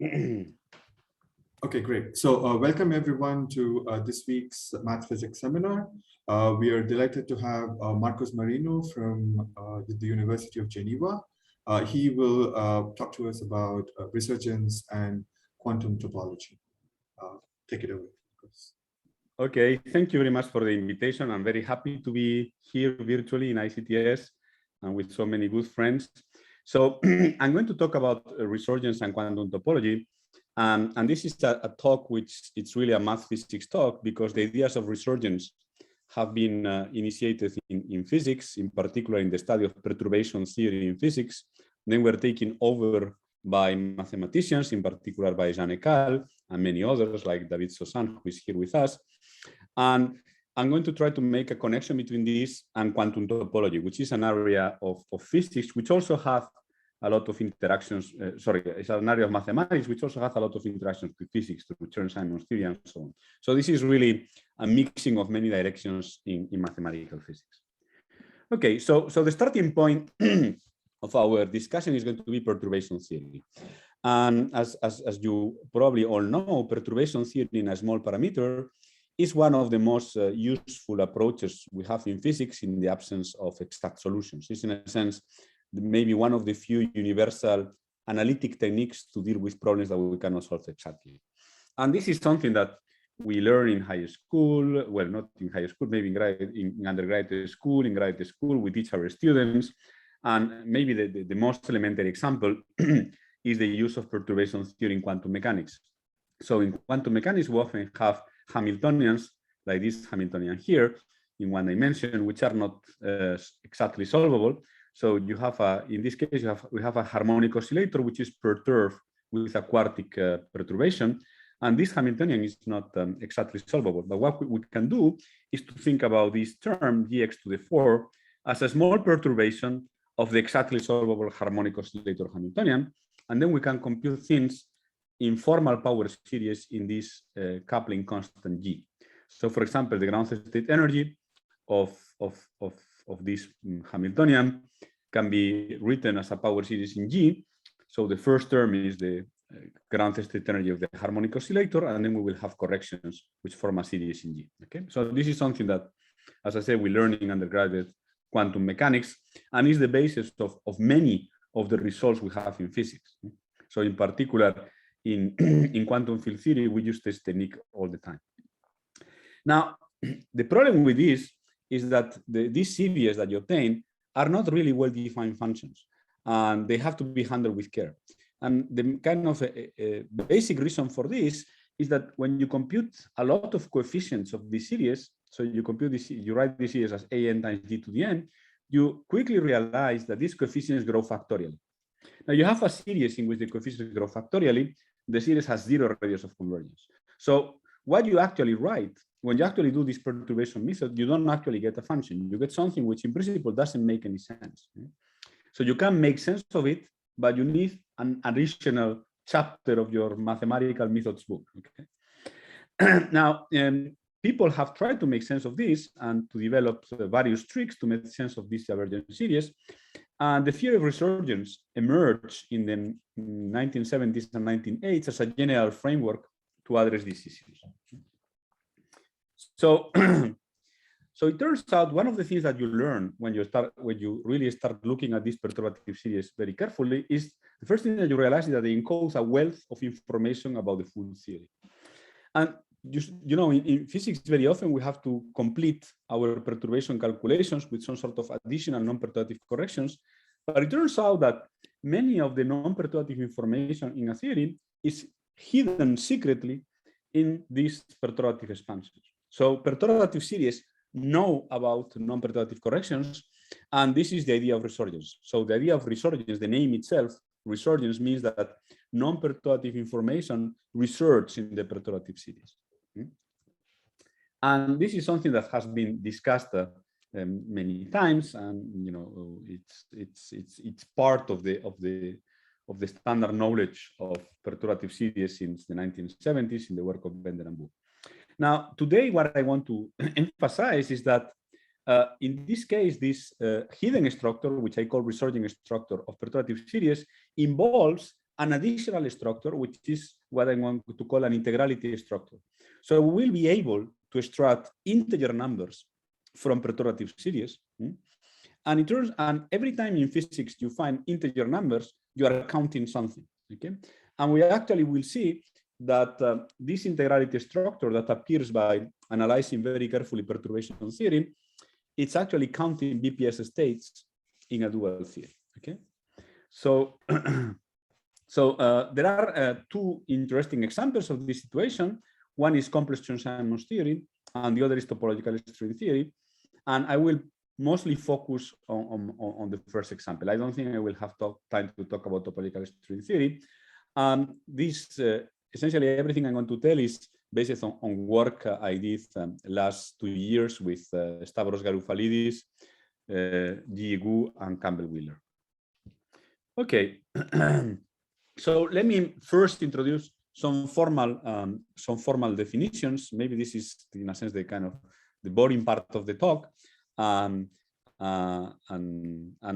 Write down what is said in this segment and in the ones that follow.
Okay, great. So welcome everyone to this week's math physics seminar. We are delighted to have Marino from the University of Geneva. He will talk to us about resurgence and quantum topology. Take it away, Chris. Okay, thank you very much for the invitation. I'm very happy to be here virtually in ICTS and with so many good friends. So I'm going to talk about resurgence and quantum topology. And this is a talk which it's really a math physics talk because the ideas of resurgence have been initiated in physics, in particular in the study of perturbation theory in physics. Then were taken over by mathematicians, in particular by Conical and many others like David Sosan, who is here with us. And I'm going to try to make a connection between this and quantum topology, which is an area of physics, which also has a lot of interactions, it's an area of mathematics, which also has a lot of interactions with physics, through Chern-Simons theory and so on. So this is really a mixing of many directions in mathematical physics. Okay, so the starting point of our discussion is going to be perturbation theory. And as you probably all know, perturbation theory in a small parameter is one of the most useful approaches we have in physics in the absence of exact solutions. It's in a sense maybe one of the few universal analytic techniques to deal with problems that we cannot solve exactly. And this is something that we learn in high school, well, not in high school, maybe in undergraduate school, in graduate school, we teach our students. And maybe the most elementary example is the use of perturbation theory in quantum mechanics. So in quantum mechanics, we often have Hamiltonians, like this Hamiltonian here, in one dimension, which are not exactly solvable. So you have in this case, we have a harmonic oscillator, which is perturbed with a quartic perturbation. And this Hamiltonian is not exactly solvable. But what we can do is to think about this term, gx to the 4, as a small perturbation of the exactly solvable harmonic oscillator Hamiltonian. And then we can compute things in formal power series in this coupling constant G. So for example, the ground state energy of this Hamiltonian can be written as a power series in G. So the first term is the ground state energy of the harmonic oscillator, and then we will have corrections which form a series in G. Okay, so this is something that, as I said, we learn in undergraduate quantum mechanics, and is the basis of many of the results we have in physics. So in particular, in quantum field theory, we use this technique all the time. Now, the problem with this is that these series that you obtain are not really well-defined functions, and they have to be handled with care. And the kind of basic reason for this is that when you compute a lot of coefficients of this series, so you compute this, you write this series as an times g to the n, you quickly realize that these coefficients grow factorially. Now you have a series in which the coefficients grow factorially, the series has 0 radius of convergence. So what you actually write, when you actually do this perturbation method, you don't actually get a function. You get something which in principle doesn't make any sense. So you can make sense of it, but you need an additional chapter of your mathematical methods book. Okay. Now, people have tried to make sense of this and to develop various tricks to make sense of this divergent series. And the theory of resurgence emerged in the 1970s and 1980s as a general framework to address these issues. So, so it turns out one of the things that you learn when you really start looking at this perturbative series very carefully is the first thing that you realize is that it encodes a wealth of information about the full theory. And you know, in physics, very often we have to complete our perturbation calculations with some sort of additional non-perturbative corrections. But it turns out that many of the non-perturbative information in a theory is hidden secretly in these perturbative expansions. So perturbative series know about non-perturbative corrections, and this is the idea of resurgence. So the idea of resurgence, the name itself, resurgence, means that non-perturbative information resurges in the perturbative series. And this is something that has been discussed many times, and you know, it's part of the standard knowledge of perturbative series since the 1970s in the work of Bender and Wu. Now, today, what I want to emphasize is that in this case, this hidden structure, which I call resurging structure of perturbative series, involves an additional structure, which is what I want to call an integrality structure. So we will be able to extract integer numbers from perturbative series. And every time in physics you find integer numbers, you are counting something. Okay, and we actually will see that this integrality structure that appears by analyzing very carefully perturbation theory, it's actually counting BPS states in a dual theory. Okay, so there are two interesting examples of this situation. One is complex Chern-Simons theory, and the other is topological string theory. And I will mostly focus on the first example. I don't think I will have time to talk about topological string theory. This essentially everything I'm going to tell is based on work I did last 2 years with Stavros Garoufalidis, G. Gu, and Campbell Wheeler. Okay, so let me first introduce some formal definitions. Maybe this is, in a sense, the kind of the boring part of the talk. And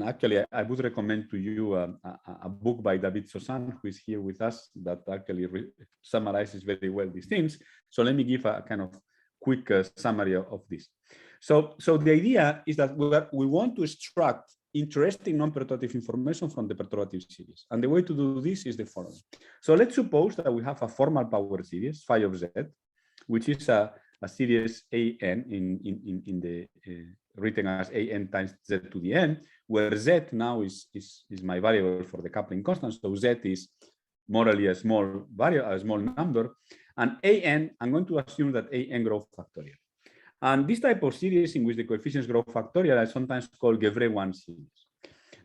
actually, I would recommend to you a book by David Sosan, who is here with us, that actually summarizes very well these things. So let me give a kind of quick summary of this. So the idea is that we want to extract interesting non-perturbative information from the perturbative series. And the way to do this is the following. So let's suppose that we have a formal power series, phi of z, which is a series an in the written as an times z to the n, where z now is my variable for the coupling constant. So z is morally a small variable, a small number, and an, I'm going to assume that an grows factorial. And this type of series in which the coefficients grow factorial is sometimes called Gevrey-1 series.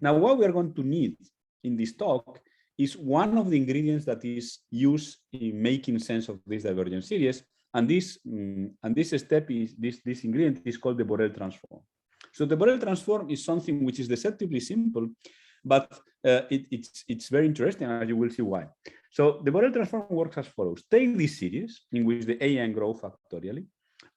Now, what we are going to need in this talk is one of the ingredients that is used in making sense of this divergent series. And this step is this ingredient is called the Borel transform. So the Borel transform is something which is deceptively simple, but it's very interesting, as you will see why. So the Borel transform works as follows: take this series in which the an grows factorially,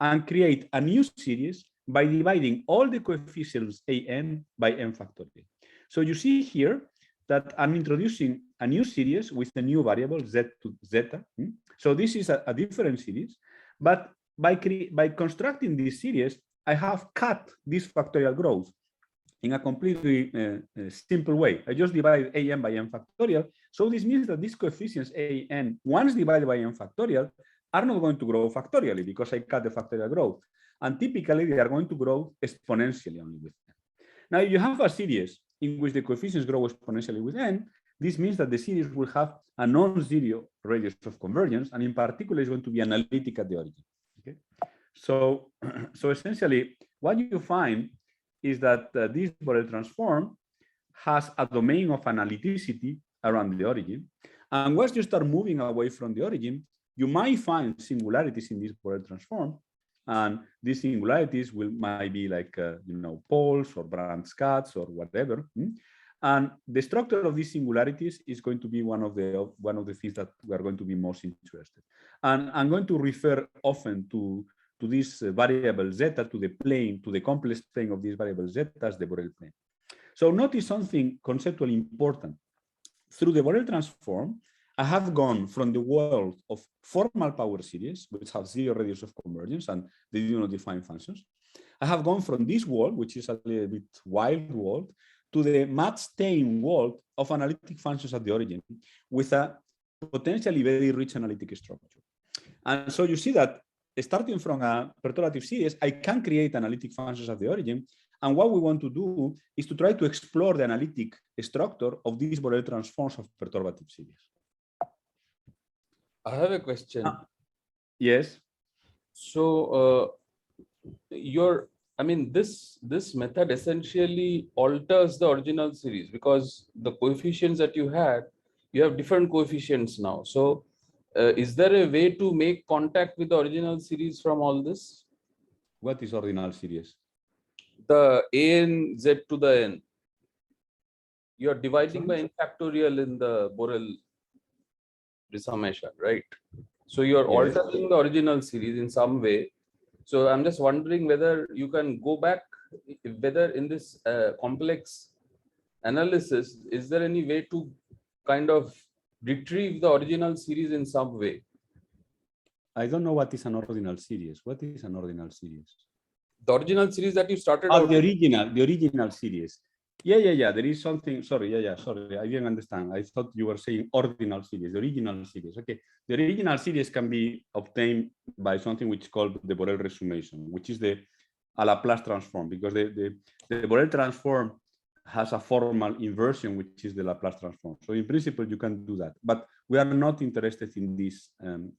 and create a new series by dividing all the coefficients an by n factorial. So you see here that I'm introducing a new series with a new variable z to zeta. So this is a different series, but by constructing this series, I have cut this factorial growth in a completely simple way. I just divide an by n factorial. So this means that these coefficients an, once divided by n factorial, are not going to grow factorially because I cut the factorial growth. And typically, they are going to grow exponentially only with n. Now, if you have a series in which the coefficients grow exponentially with n, this means that the series will have a non-zero radius of convergence, and in particular, it's going to be analytic at the origin. Okay? So essentially, what you find is that this Borel transform has a domain of analyticity around the origin. And once you start moving away from the origin, you might find singularities in this Borel transform, and these singularities might be like poles or branch cuts or whatever. And the structure of these singularities is going to be one of the things that we are going to be most interested. And I'm going to refer often to this variable zeta, to the plane, to the complex plane of this variable zeta as the Borel plane. So notice something conceptually important. Through the Borel transform, I have gone from the world of formal power series, which have zero radius of convergence and they do not define functions. I have gone from this world, which is a little bit wild world, to the Math-Phys world of analytic functions at the origin with a potentially very rich analytic structure. And so you see that starting from a perturbative series, I can create analytic functions at the origin. And what we want to do is to try to explore the analytic structure of these Borel transforms of perturbative series. I have a question. Yes. So this method essentially alters the original series because the coefficients that you had, you have different coefficients now. So is there a way to make contact with the original series from all this? What is ordinal series? The an z to the n. You are dividing by n factorial in the Borel resummation, right? So you are altering the original series in some way. So I'm just wondering whether you can go back, whether in this complex analysis, is there any way to kind of retrieve the original series in some way. I don't know what is an ordinal series. What is an ordinal series? The original series that you started Oh, out the original series. Yeah. There is something. Sorry. Sorry, I didn't understand. I thought you were saying ordinal series, the original series. Okay. The original series can be obtained by something which is called the Borel resummation, which is a Laplace transform, because the Borel transform has a formal inversion, which is the Laplace transform. So in principle, you can do that, but we are not interested in this.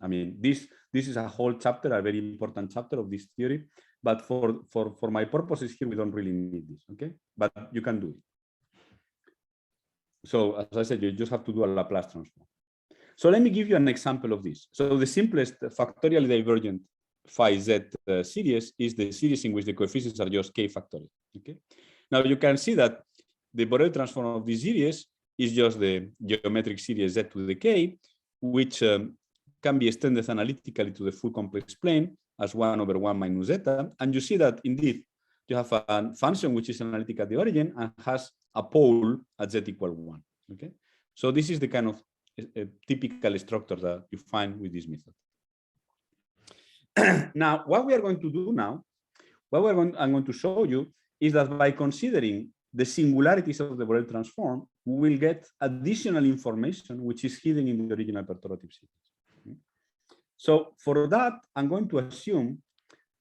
I mean, this is a whole chapter, a very important chapter of this theory. But for my purposes here, we don't really need this, okay? But you can do it. So as I said, you just have to do a Laplace transform. So let me give you an example of this. So the simplest factorially divergent phi z series is the series in which the coefficients are just k factorial, okay? Now you can see that the Borel transform of this series is just the geometric series z to the k, which can be extended analytically to the full complex plane as 1/1 minus zeta. And you see that indeed you have a function which is analytic at the origin and has a pole at z equal 1. Okay, so this is the kind of typical structure that you find with this method. Now, what we are going to do now, I'm going to show you is that by considering the singularities of the Borel transform, we will get additional information which is hidden in the original perturbative series. So for that, I'm going to assume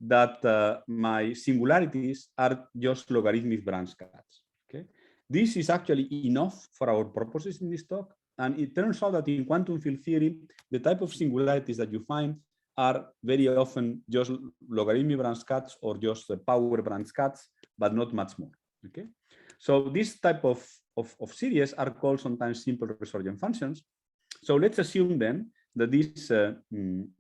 that my singularities are just logarithmic branch cuts. Okay, this is actually enough for our purposes in this talk. And it turns out that in quantum field theory, the type of singularities that you find are very often just logarithmic branch cuts or just power branch cuts, but not much more. Okay, so this type of series are called sometimes simple resurgent functions. So let's assume then that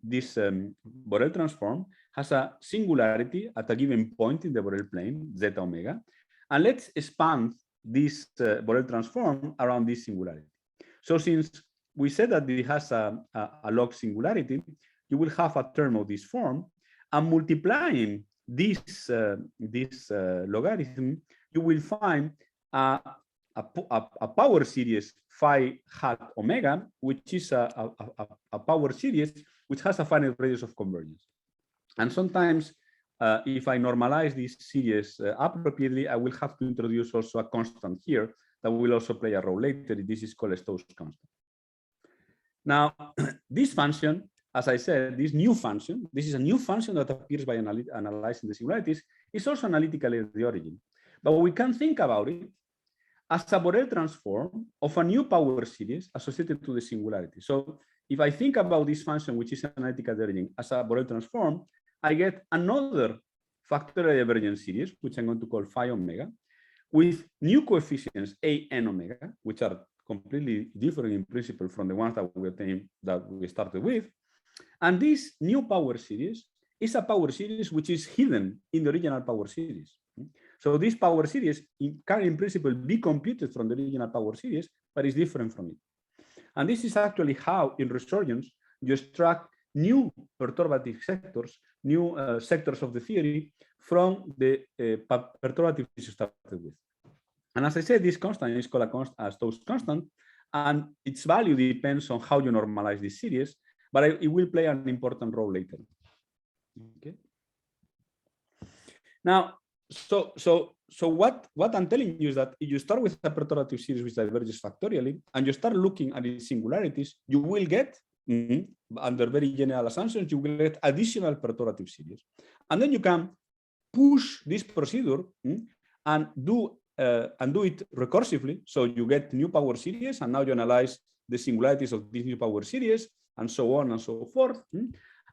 this Borel transform has a singularity at a given point in the Borel plane, zeta omega. And let's expand this Borel transform around this singularity. So since we said that it has a log singularity, you will have a term of this form, and multiplying this logarithm, you will find a power series phi hat omega, which is a power series which has a finite radius of convergence. And sometimes, if I normalize this series appropriately, I will have to introduce also a constant here that will also play a role later. This is called a Stokes constant. Now, this function, as I said, this new function, this is a new function that appears by analyzing the singularities, is also analytically at the origin. But we can think about it as a Borel transform of a new power series associated to the singularity. So if I think about this function, which is analytic at the origin, as a Borel transform, I get another factorial divergent series, which I'm going to call phi omega, with new coefficients a and omega, which are completely different in principle from the ones that we started with. And this new power series is a power series which is hidden in the original power series. So this power series can in principle be computed from the original power series, but is different from it. And this is actually how in Resurgence you extract new perturbative sectors, new sectors of the theory from the perturbative you started with. And as I said, this constant is called a Stokes constant, and its value depends on how you normalize this series, but it will play an important role later. Okay. Now, so what I'm telling you is that if you start with a perturbative series which diverges factorially, and you start looking at its singularities, you will get, under very general assumptions, you will get additional perturbative series. And then you can push this procedure and do it recursively. So you get new power series, and now you analyze the singularities of this new power series, and so on and so forth.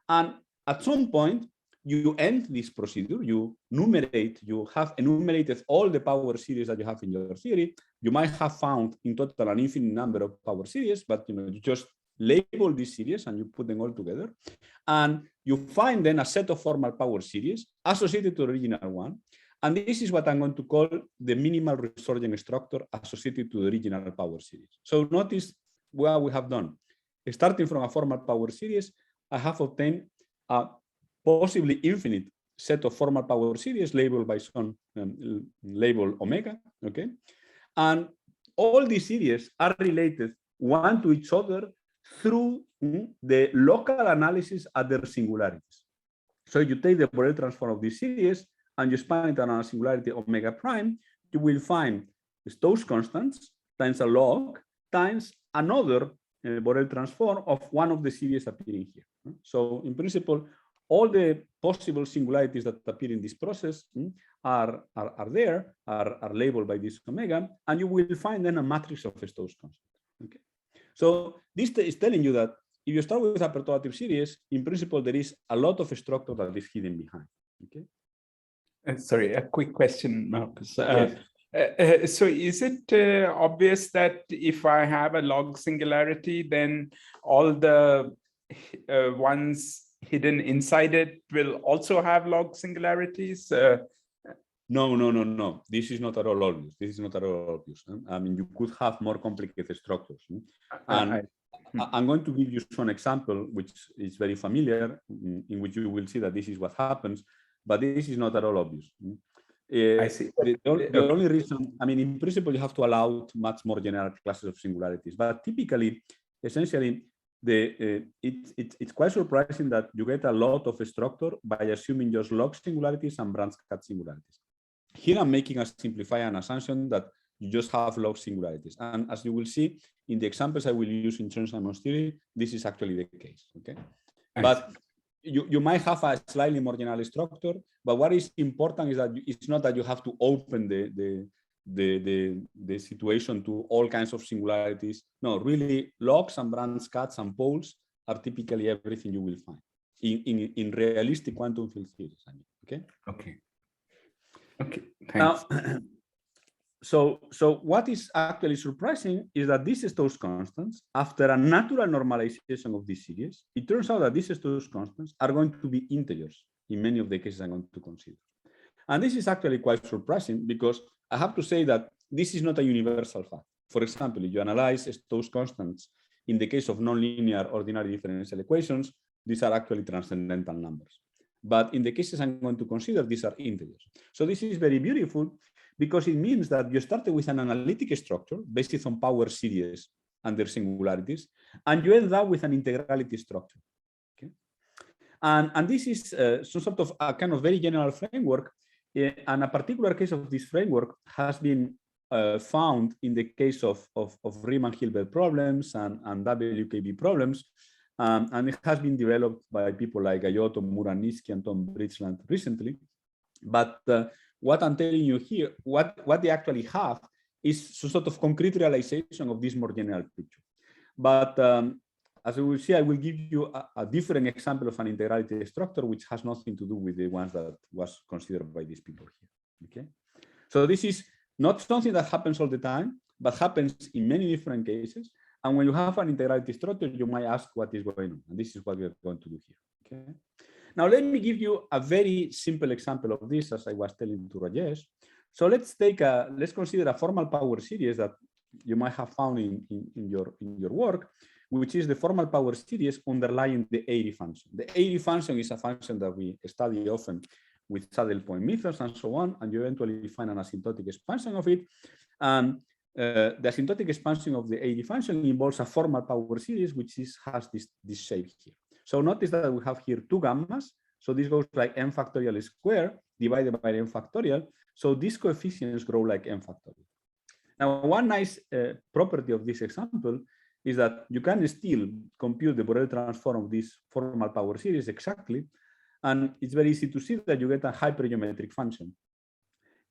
And at some point, you end this procedure, you have enumerated all the power series that you have in your theory. You might have found in total an infinite number of power series, but you just label these series and you put them all together. And you find then a set of formal power series associated to the original one. And this is what I'm going to call the minimal resurgent structure associated to the original power series. So notice what we have done. Starting from a formal power series, I have obtained a possibly infinite set of formal power series labeled by some label omega, okay? And all these series are related one to each other through the local analysis at their singularities. So you take the Borel transform of this series and you span it around a singularity omega prime, you will find Stokes constants times a log times another Borel transform of one of the series appearing here. So in principle, all the possible singularities that appear in this process are labeled by this omega, and you will find then a matrix of Stokes constants. Okay. So this is telling you that if you start with a perturbative series, in principle, there is a lot of structure that is hidden behind. Okay. Sorry, a quick question, Marcus. Yes. So is it obvious that if I have a log singularity, then all the ones hidden inside it will also have log singularities? No. This is not at all obvious. This is not at all obvious. I mean, you could have more complicated structures. And I'm going to give you one example, which is very familiar, in which you will see that this is what happens, but this is not at all obvious. I see. The only reason, I mean, in principle, you have to allow much more general classes of singularities, but typically, essentially, it's quite surprising that you get a lot of structure by assuming just log singularities and branch cut singularities. Here I'm making a simplifying assumption that you just have log singularities. And as you will see in the examples I will use in Chern-Simons theory, this is actually the case. Okay, but you might have a slightly more general structure, but what is important is that it's not that you have to open the situation to all kinds of singularities. No, really, logs and branch cuts and poles are typically everything you will find in realistic quantum field theories. I mean, okay. Okay. Thanks. Now, so what is actually surprising is that these Stokes constants, after a natural normalization of this series, it turns out that these Stokes constants are going to be integers in many of the cases I'm going to consider. And this is actually quite surprising because I have to say that this is not a universal fact. For example, if you analyze Stokes constants in the case of nonlinear ordinary differential equations, these are actually transcendental numbers. But in the cases I'm going to consider, these are integers. So this is very beautiful because it means that you started with an analytic structure based on power series and their singularities, and you end up with an integrality structure. Okay? And this is some sort of a kind of very general framework. And a particular case of this framework has been found in the case of Riemann-Hilbert problems and WKB problems. And it has been developed by people like Gayotto, Muraniski, and Tom Bridgeland recently. But what I'm telling you here, what they actually have is some sort of concrete realization of this more general picture. But as we will see, I will give you a different example of an integrality structure, which has nothing to do with the ones that was considered by these people here. Okay, so this is not something that happens all the time, but happens in many different cases. And when you have an integrality structure, you might ask what is going on. And this is what we're going to do here. Okay. Now, let me give you a very simple example of this, as I was telling to Rajesh. So let's consider a formal power series that you might have found in your work, which is the formal power series underlying the Airy function. The Airy function is a function that we study often with saddle point methods and so on, and you eventually find an asymptotic expansion of it. And the asymptotic expansion of the Airy function involves a formal power series, which has this shape here. So notice that we have here two gammas. So this goes like n factorial square divided by n factorial. So these coefficients grow like n factorial. Now, one nice property of this example is that you can still compute the Borel transform of this formal power series exactly. And it's very easy to see that you get a hypergeometric function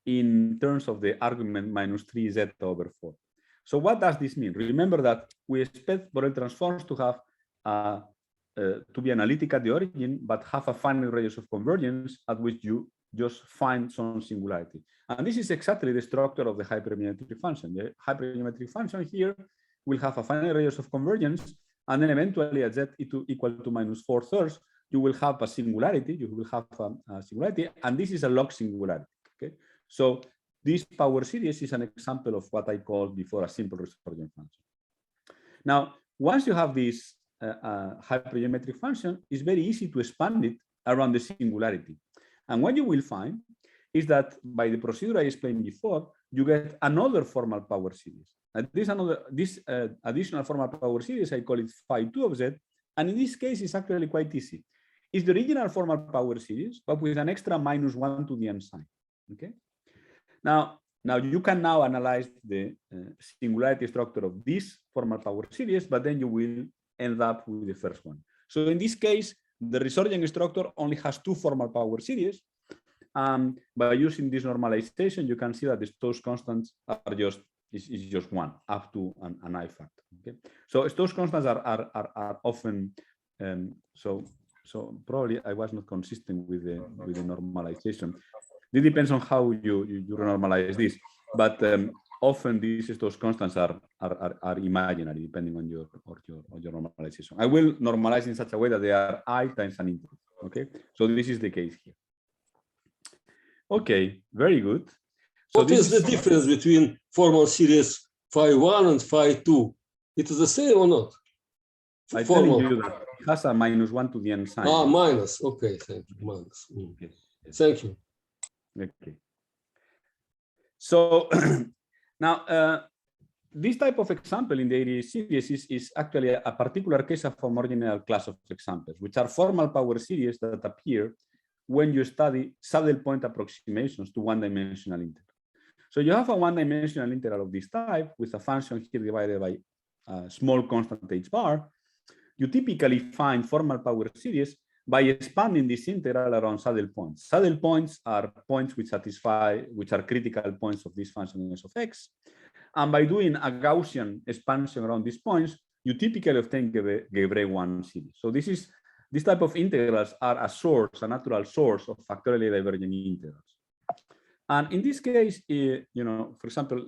in terms of the argument minus 3 zeta over 4. So what does this mean? Remember that we expect Borel transforms to have to be analytic at the origin, but have a finite radius of convergence at which you just find some singularity. And this is exactly the structure of the hypergeometric function. The hypergeometric function here will have a finite radius of convergence, and then eventually at z equal to minus 4/3, you will have a singularity. You will have a singularity, and this is a log singularity. Okay, so this power series is an example of what I called before a simple resurgent function. Now, once you have this hypergeometric function, it's very easy to expand it around the singularity. And what you will find is that by the procedure I explained before, you get another formal power series. this additional formal power series, I call it phi 2 of z. And in this case, it's actually quite easy. It's the original formal power series, but with an extra -1 to the n sign. Okay. Now you can now analyze the singularity structure of this formal power series, but then you will end up with the first one. So in this case, the Resurgence structure only has 2 formal power series. By using this normalization, you can see that the Stokes constants are just 1 up to an I factor. Okay, so Stokes constants are often so probably I was not consistent with the normalization. It depends on how you normalize this, but often these Stokes constants are imaginary depending on your normalization. I will normalize in such a way that they are I times an integral. Okay, so this is the case here. Okay, very good. So what is the difference between formal series phi 1 and phi 2? It is the same or not? I'm telling you that it has a -1 to the n sign. Ah, minus. Okay, thank you. Minus. Yes, yes. Thank you. Okay. So now this type of example in the ADA series is actually a particular case of a more general class of examples, which are formal power series that appear when you study saddle point approximations to one-dimensional integral. So you have a one-dimensional integral of this type with a function here divided by a small constant h bar. You typically find formal power series by expanding this integral around saddle points. Saddle points are points which are critical points of this function s of x. And by doing a Gaussian expansion around these points, you typically obtain Gevrey-1 series. So this type of integrals are a natural source of factorially divergent integrals. And in this case, for example,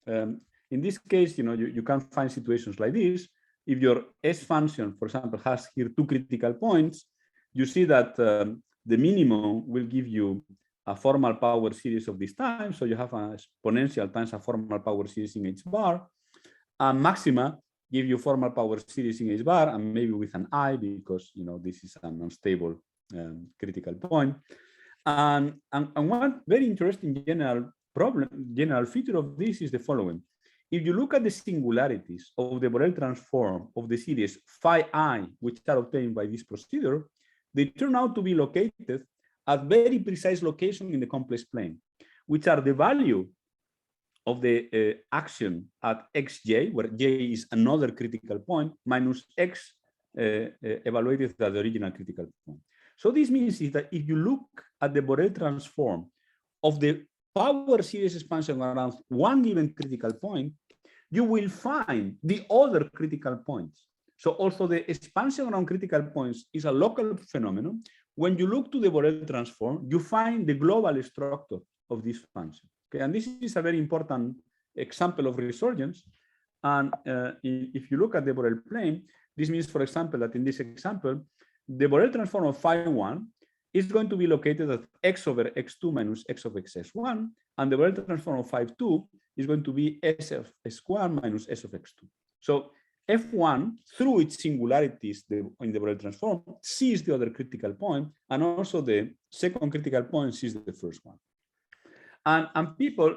in this case, you can find situations like this. If your S function, for example, has here 2 critical points, you see that the minimum will give you a formal power series of this time. So you have an exponential times a formal power series in h bar, and maxima give you formal power series in h bar, and maybe with an I, because this is an unstable critical point. And one very interesting general feature of this is the following. If you look at the singularities of the Borel transform of the series phi I, which are obtained by this procedure, they turn out to be located at very precise location in the complex plane, which are the value of the action at xj, where j is another critical point, minus x evaluated at the original critical point. So this means that if you look at the Borel transform of the power series expansion around one given critical point, you will find the other critical points. So also the expansion around critical points is a local phenomenon. When you look to the Borel transform, you find the global structure of this function. Okay, and this is a very important example of resurgence. And if you look at the Borel plane, this means, for example, that in this example, the Borel transform of phi 1 is going to be located at x over x2 minus x of xs1, and the Borel transform of phi 2 is going to be s of s1 minus s of x2. So f1, through its singularities in the Borel transform, sees the other critical point, and also the second critical point sees the first one. And people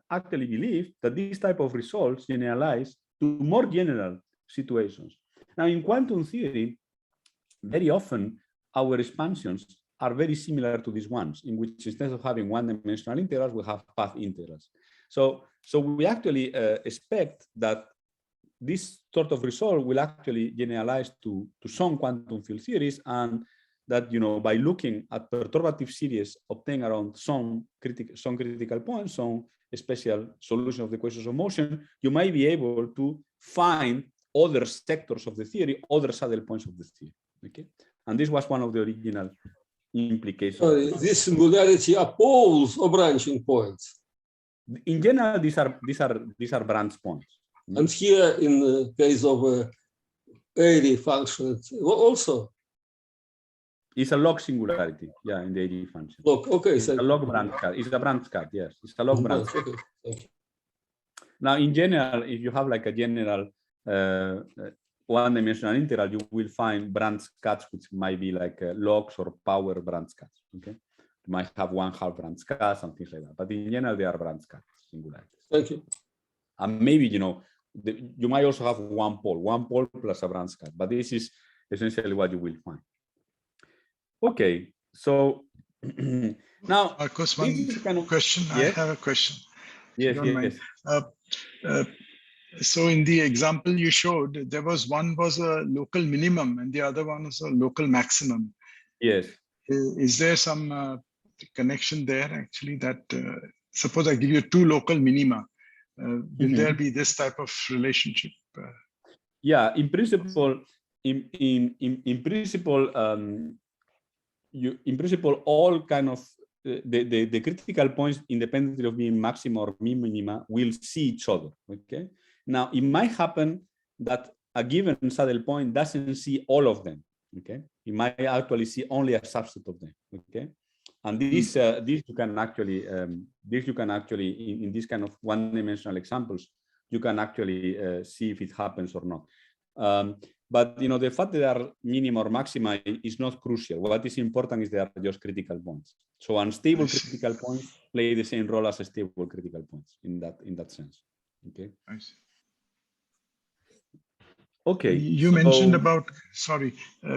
actually believe that this type of results generalize to more general situations. Now, in quantum theory, very often our expansions are very similar to these ones, in which instead of having one-dimensional integrals, we have path integrals. So we actually expect that this sort of result will actually generalize to some quantum field theories, and that by looking at perturbative series obtained around some critical points, some special solution of the equations of motion, you might be able to find other sectors of the theory, other saddle points of the theory. Okay, and this was one of the original implications. This singularity are poles or branching points. In general, these are branch points. And here, in the case of area function, also. It's a log singularity, yeah, in the AD function. Log, okay. It's a log branch cut. It's a branch cut, yes. It's a log branch. Okay, thank you. Now, in general, if you have like a general one-dimensional integral, you will find branch cuts which might be like logs or power branch cuts. Okay, you might have 1/2 branch cuts and things like that. But in general, they are branch cuts, singularities. Thank you. And maybe you might also have one pole plus a branch cut, but this is essentially what you will find. Okay, so now Marcos, one kind of question. yes? I have a question. Yes, Don't yes. mind. So in the example you showed, there was one was a local minimum and the other one was a local maximum. Yes. Is there some connection there actually that suppose I give you two local minima, will there be this type of relationship? Yeah, in principle, in principle, all kind of the critical points, independently of being maxima or minima, will see each other. Okay. Now it might happen that a given saddle point doesn't see all of them. Okay. It might actually see only a subset of them. Okay. And this you can actually in this kind of one-dimensional examples, you can actually see if it happens or not. But the fact that they are minima or maxima is not crucial. What is important is they are just critical points. So unstable critical points play the same role as stable critical points in that sense. Okay. I see. Okay. You mentioned about, sorry,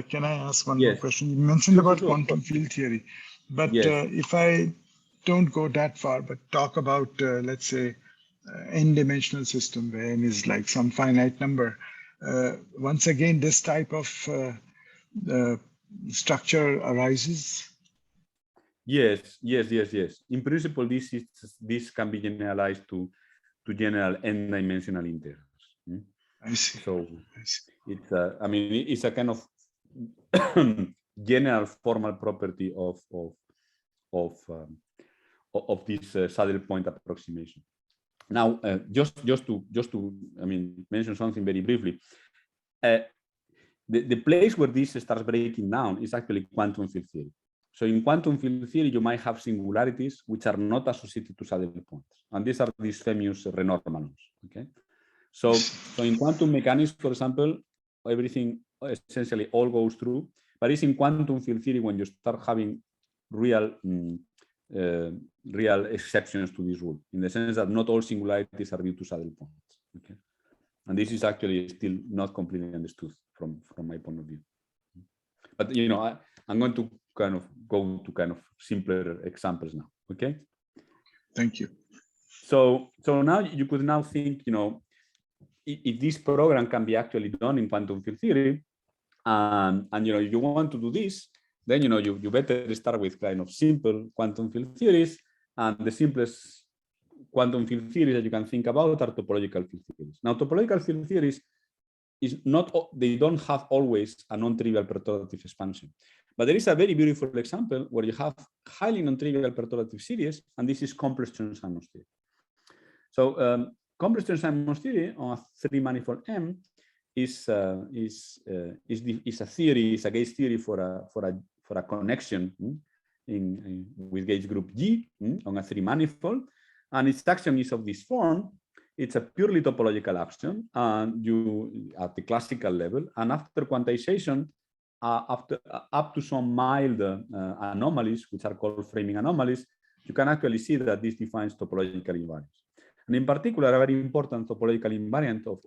can I ask one more question? You mentioned about quantum field theory, but if I don't go that far, but talk about, let's say, n-dimensional system where n is like some finite number, once again, this type of structure arises? Yes. In principle, this can be generalized to general n-dimensional integrals. I see. So it's I mean, it's a kind of general formal property of this saddle point approximation. Now, just to I mean, mention something very briefly. The place where this starts breaking down is actually quantum field theory. So in quantum field theory, you might have singularities which are not associated to saddle points, and these are these famous Renormals. Okay. So in quantum mechanics, for example, everything essentially all goes through, but it's in quantum field theory when you start having real exceptions to this rule, in the sense that not all singularities are due to saddle points. Okay, and this is actually still not completely understood from my point of view. But I'm going to kind of go to kind of simpler examples now. Okay. Thank you. So now you could now think, if this program can be actually done in quantum field theory, and if you want to do this, then you better start with kind of simple quantum field theories, and the simplest quantum field theories that you can think about are topological field theories. Now, topological field theories they don't have always a non-trivial perturbative expansion, but there is a very beautiful example where you have highly non-trivial perturbative series, and this is complex Chern-Simons theory. So complex Chern-Simons theory on a three-manifold M is a theory, is a gauge theory for a connection with gauge group G on a three-manifold, and its axiom is of this form. It's a purely topological axiom, and you at the classical level, and after quantization, up to some mild anomalies, which are called framing anomalies, you can actually see that this defines topological invariance. And in particular, a very important topological invariant of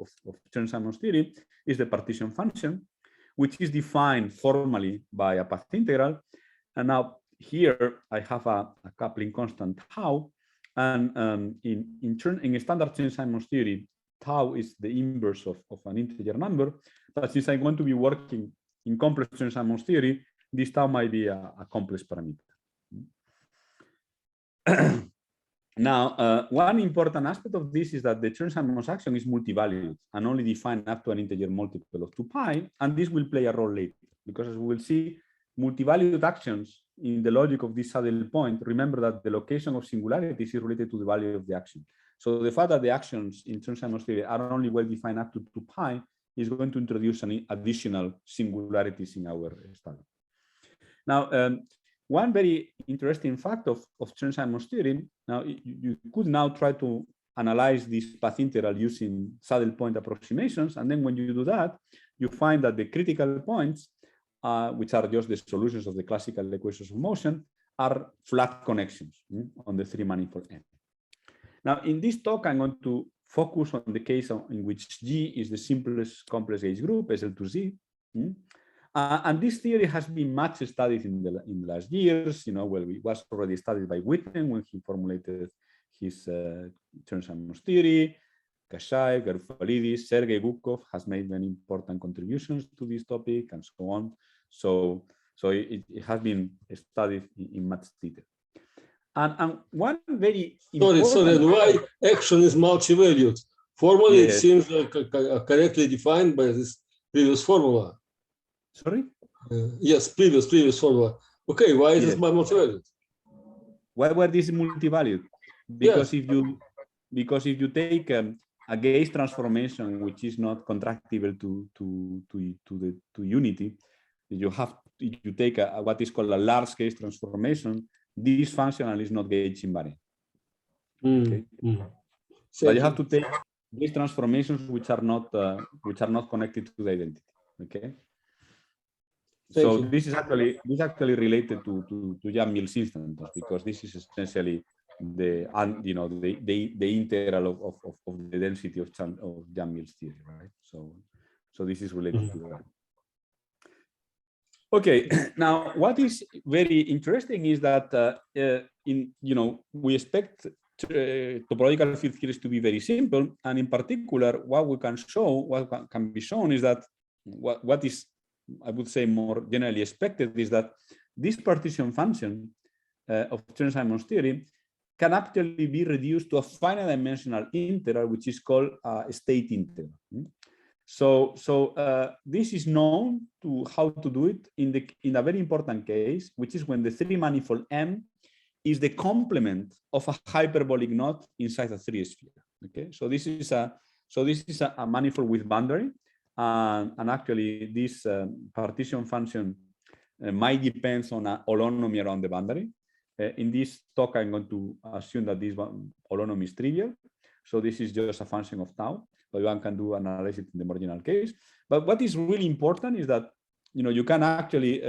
Chern-Simons theory is the partition function, which is defined formally by a path integral. And now here I have a coupling constant tau, and in standard Chern-Simons theory, tau is the inverse of an integer number. But since I'm going to be working in complex Chern-Simons theory, this tau might be a complex parameter. Now, one important aspect of this is that the Chern-Simons axiom is multivalued and only defined up to an integer multiple of 2 pi, and this will play a role later, because as we will see, multivalued actions in the logic of this saddle point, remember that the location of singularities is related to the value of the action. So the fact that the actions in Chern-Simons theory are only well defined up to 2 pi is going to introduce an additional singularities in our study. Now, one very interesting fact of Chern-Simons theory, now you could now try to analyze this path integral using saddle point approximations, and then when you do that, you find that the critical points, which are just the solutions of the classical equations of motion, are flat connections on the three-manifold M. Now, in this talk, I'm going to focus on the case in which G is the simplest complex gauge group, SL2Z. And this theory has been much studied in the last years. Well, it was already studied by Witten when he formulated his Chern-Simons theory. Kashaev, Garufalidis, Sergei Gubkov has made many important contributions to this topic, and so on. So it has been studied in much detail. And one very important... Sorry, and why action is multivalued? Formally, it seems correctly defined by this previous formula. Sorry? Yes, previous formula. Okay, why it is multivalued? Why were these multivalued? Because if you take a gauge transformation which is not contractible to unity, you take what is called a large gauge transformation. This functional is not gauge invariant. Okay? But you have to take these transformations which are not connected to the identity. Okay. So this is actually related to Yang-Mills instances, because this is essentially the integral of the density of Yang-Mills theory, right? So this is related to that. Okay, now what is very interesting is that we expect topological field theories to be very simple, and in particular, what can be shown is that what is, I would say, more generally expected is that this partition function of Chern-Simons theory can actually be reduced to a finite dimensional integral, which is called a state integral. So this is known to how to do it in a very important case, which is when the 3-manifold M is the complement of a hyperbolic knot inside a 3-sphere. Okay, so this is a manifold with boundary, and actually this partition function might depend on an holonomy around the boundary. In this talk, I'm going to assume that this holonomy is trivial, so this is just a function of tau. But one can do analysis in the marginal case. But what is really important is that you can actually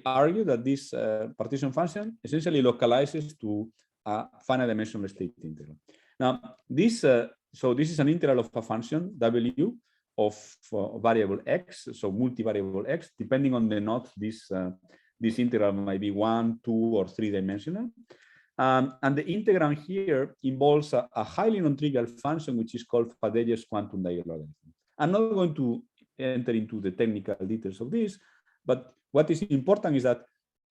argue that this partition function essentially localizes to a finite dimensional state integral. Now this is an integral of a function W of variable x, so multivariable x. Depending on the knot, this integral might be 1, 2, or 3-dimensional. And the integrand here involves a highly non-trivial function, which is called Faddeyr's quantum Dyer logarithm. I'm not going to enter into the technical details of this, but what is important is that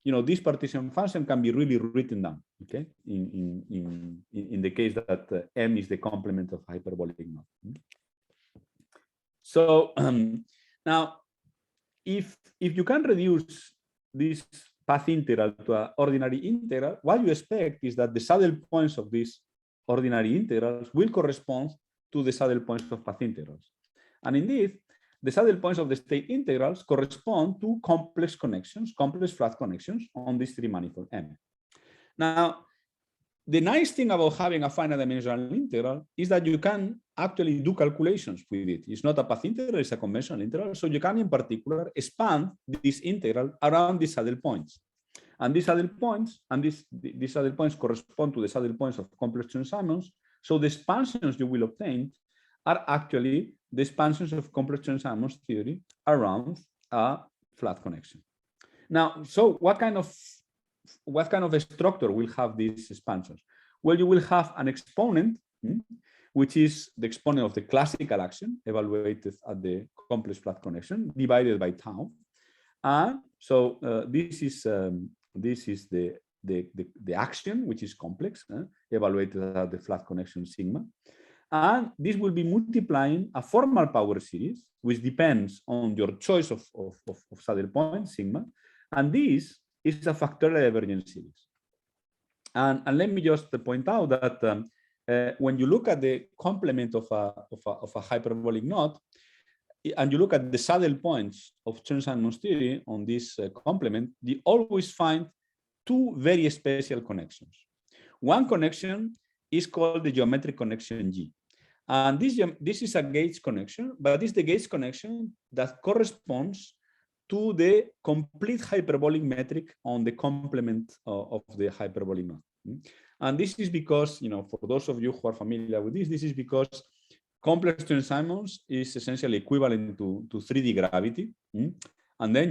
this partition function can be really written down. Okay, in the case that M is the complement of hyperbolic knot. So now, if you can reduce this path integral to an ordinary integral, what you expect is that the saddle points of these ordinary integrals will correspond to the saddle points of path integrals. And indeed, the saddle points of the state integrals correspond to complex connections, complex flat connections on this 3-manifold M. Now, the nice thing about having a finite dimensional integral is that you can actually do calculations with it. It's not a path integral, it's a conventional integral. So you can, in particular, expand this integral around these saddle points. And these saddle points, these saddle points correspond to the saddle points of complex Chern-Simons. So the expansions you will obtain are actually the expansions of complex Chern-Simons theory around a flat connection. Now, so what kind of a structure will have these expansions? Well, you will have an exponent, which is the exponent of the classical action evaluated at the complex flat connection divided by tau. And so this is the action, which is complex, evaluated at the flat connection sigma. And this will be multiplying a formal power series, which depends on your choice of saddle point, sigma. And this is a factorial divergence series. And let me just point out that when you look at the complement of a hyperbolic knot, and you look at the saddle points of Chern-Simons theory on this complement, you always find two very special connections. One connection is called the geometric connection G. And this is a gauge connection, but it's the gauge connection that corresponds to the complete hyperbolic metric on the complement of the hyperbolic knot. And this is because, for those of you who are familiar with this is because complex Chern-Simons is essentially equivalent to 3D gravity. And then,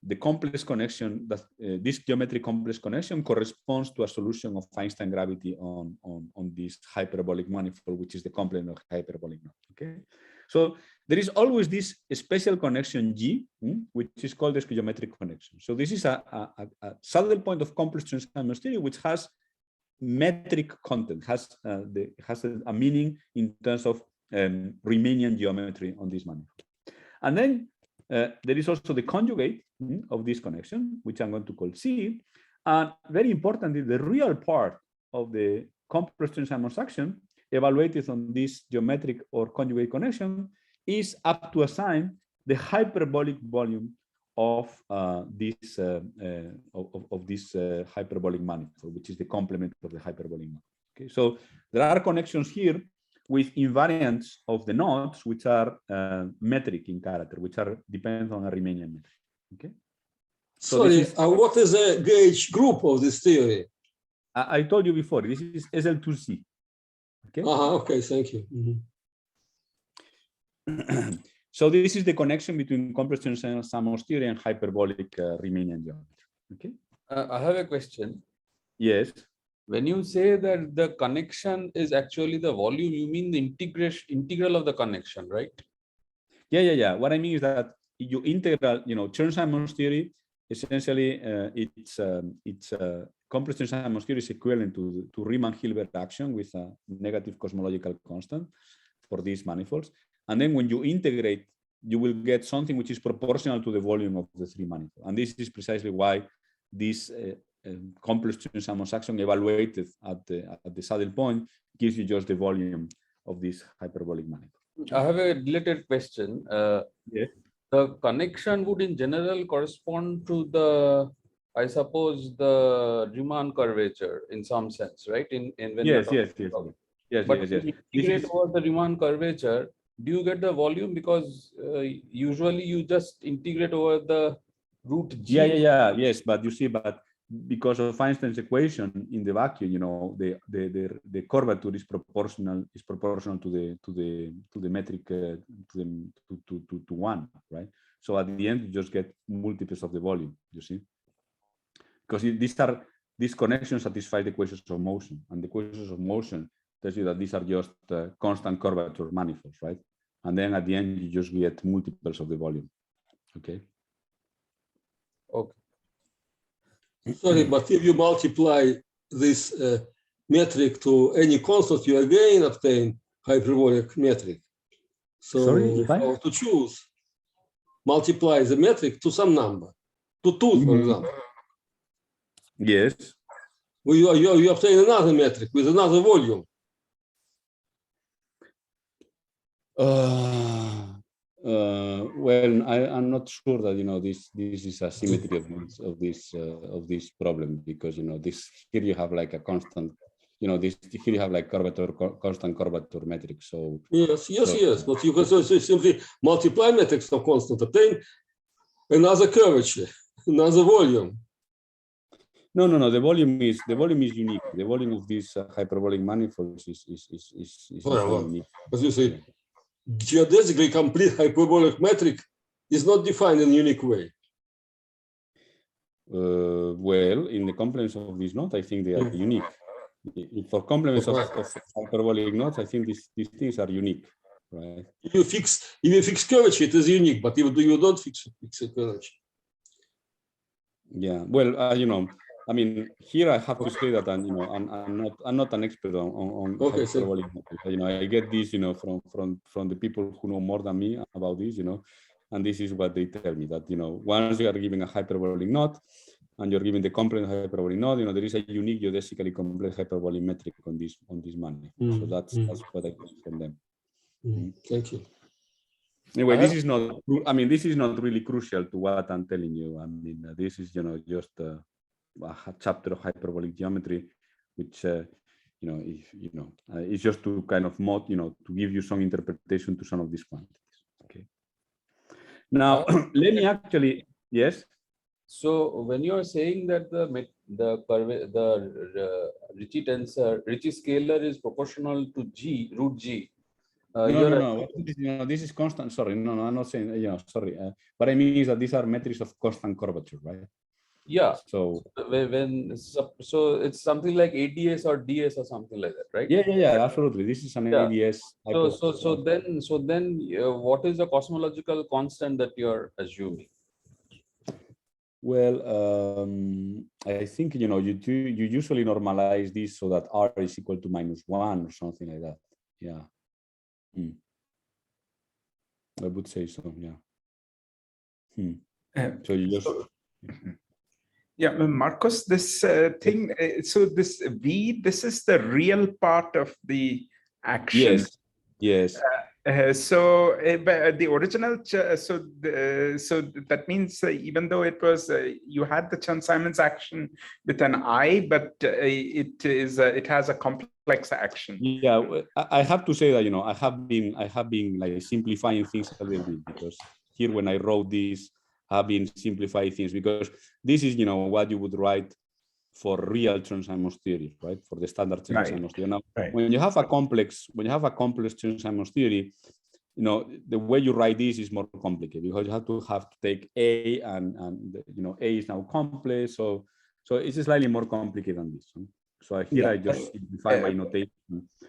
the complex connection, that this geometric complex connection corresponds to a solution of Einstein gravity on this hyperbolic manifold, which is the complement of hyperbolic knot. Okay, so there is always this special connection G, which is called the geometric connection. So this is a saddle point of complex Chern-Simons theory, which has metric content, has a meaning in terms of Riemannian geometry on this manifold. And then there is also the conjugate of this connection, which I'm going to call C. And very importantly, the real part of the complex Chern-Simons action evaluated on this geometric or conjugate connection is up to assign the hyperbolic volume of this hyperbolic manifold, which is the complement of the hyperbolic manifold. Okay, so there are connections here with invariants of the knots, which are metric in character, which are dependent on a Riemannian metric. Okay. So sorry, what is the gauge group of this theory? I told you before. This is SL2C. Okay. Okay, thank you. So this is the connection between complex Chern-Simons theory and hyperbolic Riemannian geometry. Okay. I have a question. Yes. When you say that the connection is actually the volume, you mean the integral of the connection, right? Yeah. What I mean is that you integral, Chern-Simons theory, essentially, it's complex Chern-Simons theory is equivalent to Riemann-Hilbert action with a negative cosmological constant for these manifolds. And then when you integrate, you will get something which is proportional to the volume of the three manifolds. And this is precisely why this complex Chern-Simons action evaluated at the saddle point gives you just the volume of this hyperbolic manifold. I have a related question. Yes. The connection would in general correspond to the, I suppose, the Riemann curvature in some sense, right? When yes. But if you integrate over the Riemann curvature, do you get the volume? Because usually you just integrate over the root G. Yes, but you see, because of Einstein's equation in the vacuum, the curvature is proportional to the metric to 1, right? So at the end you just get multiples of the volume, you see, because these connections satisfy the equations of motion, and the equations of motion tells you that these are just constant curvature manifolds, right? And then at the end you just get multiples of the volume. Okay. Sorry, but if you multiply this metric to any constant, you again obtain hyperbolic metric. So sorry, how to choose? Multiply the metric to some number, to 2, for example. Yes. Well, you obtain another metric with another volume. Well, I'm not sure that this is a symmetry of this problem, because this here you have like a constant, this here you have like constant curvature metric. So yes, but you can simply multiply metrics of constant, obtain another curvature, another volume. No. The volume is unique. The volume of these hyperbolic manifolds is unique. As you say, geodesically complete hyperbolic metric is not defined in a unique way. Well, in the complements of this knot, I think they are unique. For complements of hyperbolic knots, I think these things are unique, right? If you fix curvature, it is unique, but if you don't fix curvature. Yeah, well, I mean, here I have to say that I'm not an expert on hyperbolic knots. I get this, from the people who know more than me about this, and this is what they tell me, that once you are giving a hyperbolic knot and you're giving the complement hyperbolic knot, there is a unique geodesically complex hyperbolic metric on this manifold. So that's what I get from them. Thank you. Anyway, this is not really crucial to what I'm telling you. I mean, this is just a chapter of hyperbolic geometry, which it's just to kind of to give you some interpretation to some of these quantities. Okay. Now let me actually, yes. So when you are saying that the Ricci tensor, Ricci scalar is proportional to G, root G. No. This is constant. Sorry, no, I'm not saying. Sorry. What I mean is that these are metrics of constant curvature, right? Yeah. So so it's something like ADS or DS or something like that, right? Yeah, absolutely. This is an ADS. So then, what is the cosmological constant that you're assuming? Well, I think you usually normalize this so that R is equal to -1 or something like that. Yeah. I would say so. Yeah. So you just. Yeah, Marcos, this thing, so this V, this is the real part of the action. Yes. So the original, so that means even though it was, you had the Chern-Simons action with an I, but it has a complex action. Yeah, I have to say that, I have been like simplifying things a little bit, because here when I wrote this, I've been simplifying things, because this is, what you would write for real Chern-Simons theory, right? For the standard Chern-Simons theory. Now, when you have a complex Chern-Simons theory, the way you write this is more complicated, because you have to take A, and A is now complex, so it's slightly more complicated than this. So here I just simplify my notation.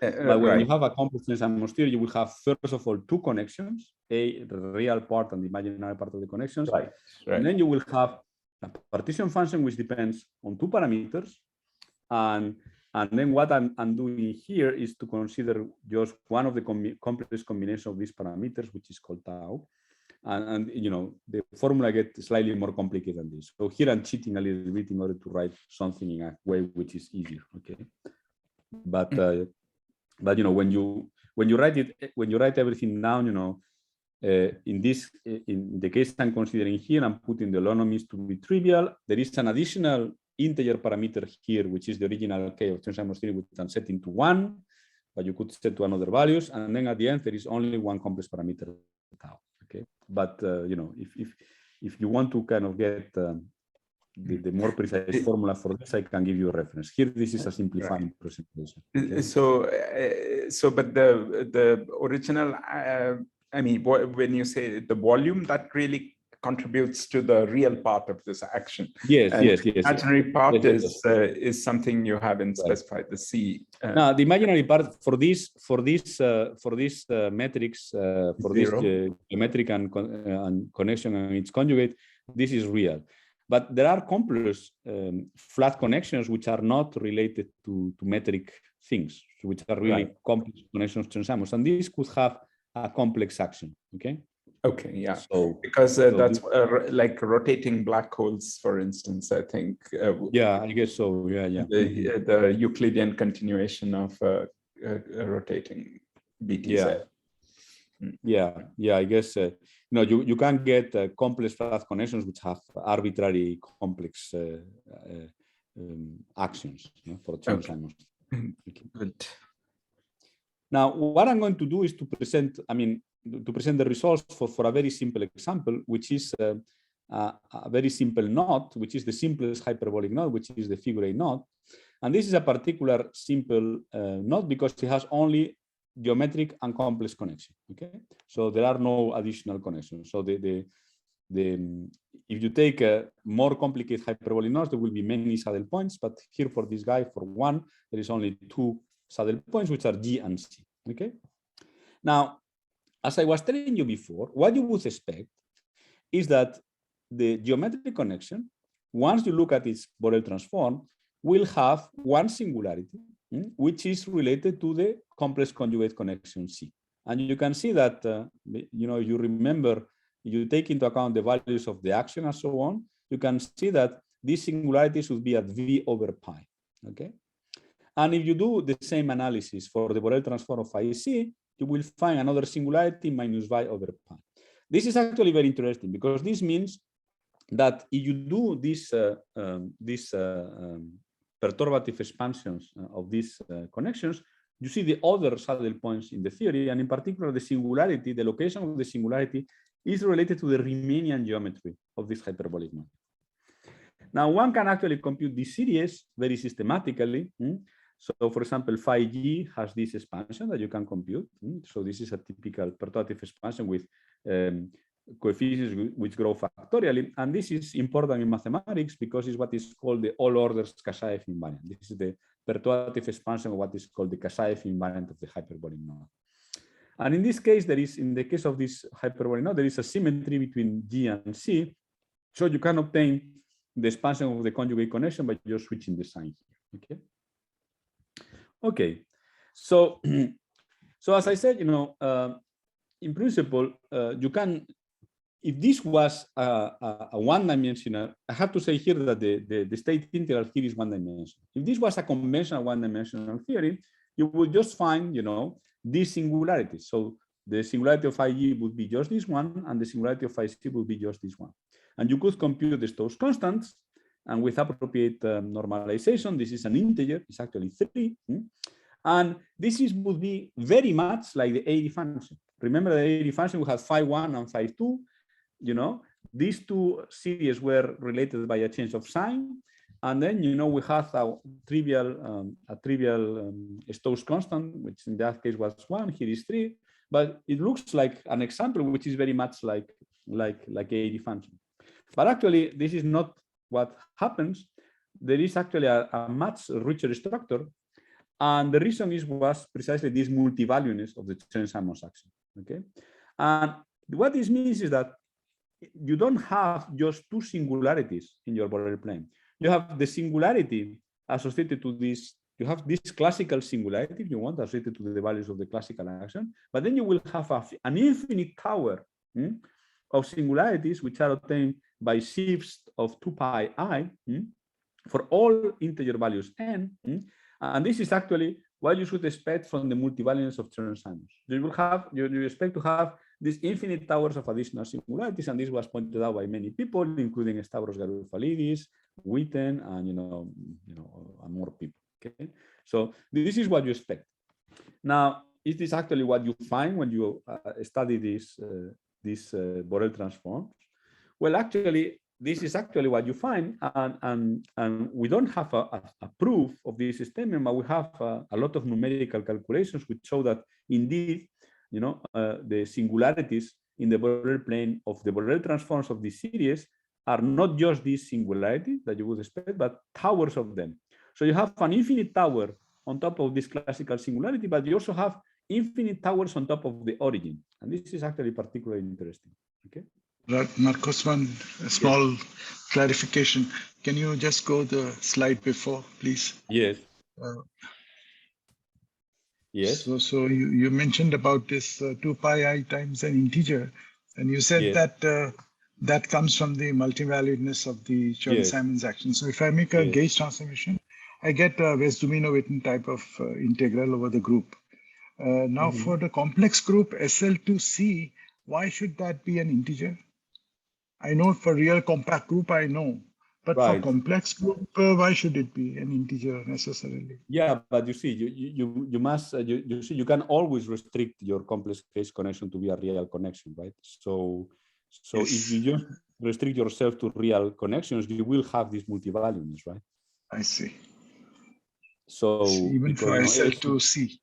But when you have a complex Chern-Simons theory, you will have, first of all, two connections, the real part and the imaginary part of the connections. And then you will have a partition function which depends on two parameters. And then what I'm doing here is to consider just one of the complex combinations of these parameters, which is called tau. And the formula gets slightly more complicated than this. So here I'm cheating a little bit in order to write something in a way which is easier. Okay. But when you write everything down, in the case I'm considering here, I'm putting the holonomies to be trivial. There is an additional integer parameter here, which is the original k of Chern-Simons theory, which I'm setting to 1, but you could set to another values. And then at the end, there is only one complex parameter, tau. Okay. But if you want to kind of get the more precise formula for this, I can give you a reference. Here, this is a simplifying presentation. Okay? But the original, I mean, when you say the volume, that really contributes to the real part of this action. Yes. The imaginary part is something you haven't specified. The C. Now, the imaginary part for these metrics, for this geometric and connection and its conjugate, this is real. But there are complex flat connections which are not related to metric things, which are really complex connections to Chern-Simons, and these could have a complex action. Okay. Okay. Yeah. Because that's like rotating black holes, for instance. I think. Yeah, I guess so. Yeah. The Euclidean continuation of rotating BTZ. Yeah. I guess you can get complex flat connections which have arbitrary complex actions for Chern-Simons. Okay. Good. Now, what I'm going to do is to present the results for a very simple example, which is a very simple knot, which is the simplest hyperbolic knot, which is the figure 8 knot. And this is a particular simple knot because it has only geometric and complex connection. Okay, so there are no additional connections. So if you take a more complicated hyperbolic knots, there will be many saddle points. But here for this guy, for one, there is only two saddle points, which are G and C. Okay. Now, as I was telling you before, what you would expect is that the geometric connection, once you look at its Borel transform, will have one singularity, which is related to the complex conjugate connection C. And you can see that, you remember, you take into account the values of the action and so on, you can see that this singularity should be at V over pi. Okay. And if you do the same analysis for the Borel transform of phi C, you will find another singularity minus y over pi. This is actually very interesting because this means that if you do these perturbative expansions of these connections, you see the other saddle points in the theory, and in particular the singularity, the location of the singularity is related to the Riemannian geometry of this hyperbolic knot. Now, one can actually compute this series very systematically. So, for example, phi g has this expansion that you can compute. So this is a typical perturbative expansion with coefficients which grow factorially. And this is important in mathematics because it's what is called the all orders Kashaev invariant. This is the perturbative expansion of what is called the Kashaev invariant of the hyperbolic node. And in this case, there is, in the case of this hyperbolic node, there is a symmetry between G and C. So you can obtain the expansion of the conjugate connection by just switching the sign here. Okay. Okay. So, as I said, in principle, you can, if this was a one-dimensional, I have to say here that the state integral here is one-dimensional. If this was a conventional one-dimensional theory, you would just find, these singularities. So the singularity of phi g would be just this one, and the singularity of phi c would be just this one. And you could compute the Stokes constants, and with appropriate normalization, this is an integer, it's actually 3. And this would be very much like the AD function. Remember the AD function, we have phi 1 and phi 2. These two series were related by a change of sign. And then, we have a trivial Stokes constant, which in that case was 1, here is 3. But it looks like an example which is very much like AD function. But actually, this is not what happens. There is actually a much richer structure. And the reason was precisely this multivaluedness of the Chern-Simons axiom. Okay. And what this means is that you don't have just two singularities in your Borel plane. You have the singularity associated to this. You have this classical singularity, if you want, associated to the values of the classical action. But then you will have an infinite tower of singularities which are obtained by shifts of 2 pi I for all integer values n. And this is actually what you should expect from the multivaluedness of Chern-Simons. You will have, you expect to have these infinite towers of additional singularities, and this was pointed out by many people, including Stavros Garoufalidis, Witten, and and more people. Okay, so this is what you expect. Now, is this actually what you find when you study these Borel transforms? Well, actually, this is actually what you find, and we don't have a proof of this statement, but we have a lot of numerical calculations which show that indeed, the singularities in the Borel plane of the Borel transforms of this series are not just this singularity that you would expect, but towers of them. So you have an infinite tower on top of this classical singularity, but you also have infinite towers on top of the origin, and this is actually particularly interesting. Okay. Right, Marcos, one small clarification. Can you just go the slide before, please? Yes. Yes. So you mentioned about this 2 pi I times an integer, and you said that that comes from the multivaluedness of the Chern-Simons action. So if I make a gauge transformation, I get a West-Dumino-Witten type of integral over the group. Now for the complex group SL2C, why should that be an integer? I know for real compact group, I know. But for complex group, why should it be an integer necessarily? Yeah, but you see, you can always restrict your complex case connection to be a real connection, right? So if you just restrict yourself to real connections, you will have these multivaluedness, right? I see. So even for SL2C.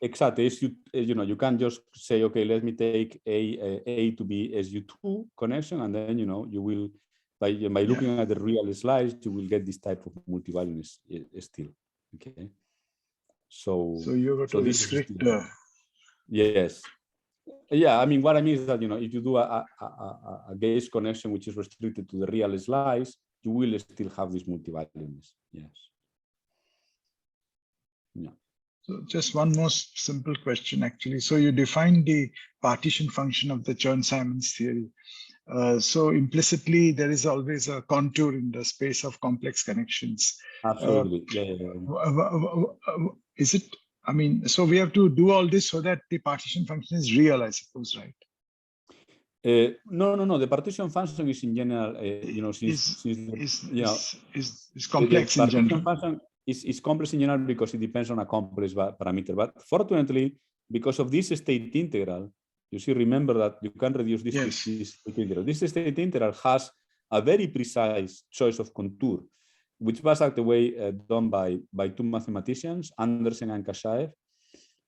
Exactly. You can just say, okay, let me take A to be SU2 connection, and then you will. By looking at the real slides, you will get this type of multivaluedness still. Okay. So you're going to restrict. Yes. Yeah. I mean, what I mean is that if you do a gauge connection which is restricted to the real slice, you will still have this multivaluedness. Yes. Yeah. So just one more simple question, actually. So you define the partition function of the Chern-Simons theory. So implicitly, there is always a contour in the space of complex connections. Absolutely. Is it? I mean, so we have to do all this so that the partition function is real, I suppose, right? No. The partition function is in general, is complex in general. Function is complex in general because it depends on a complex parameter. But fortunately, because of this state integral, you see, remember that you can reduce this to this state integral. This state integral has a very precise choice of contour, which was actually done by two mathematicians, Andersen and Kashaev.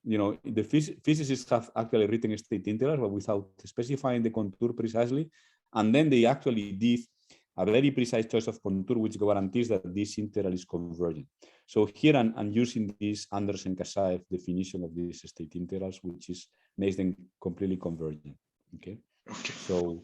You know, the physicists have actually written state integrals, but without specifying the contour precisely. And then they actually did a very precise choice of contour, which guarantees that this integral is convergent. So here I'm using this Andersen-Kashaev definition of these state integrals, which makes them completely convergent. Okay. So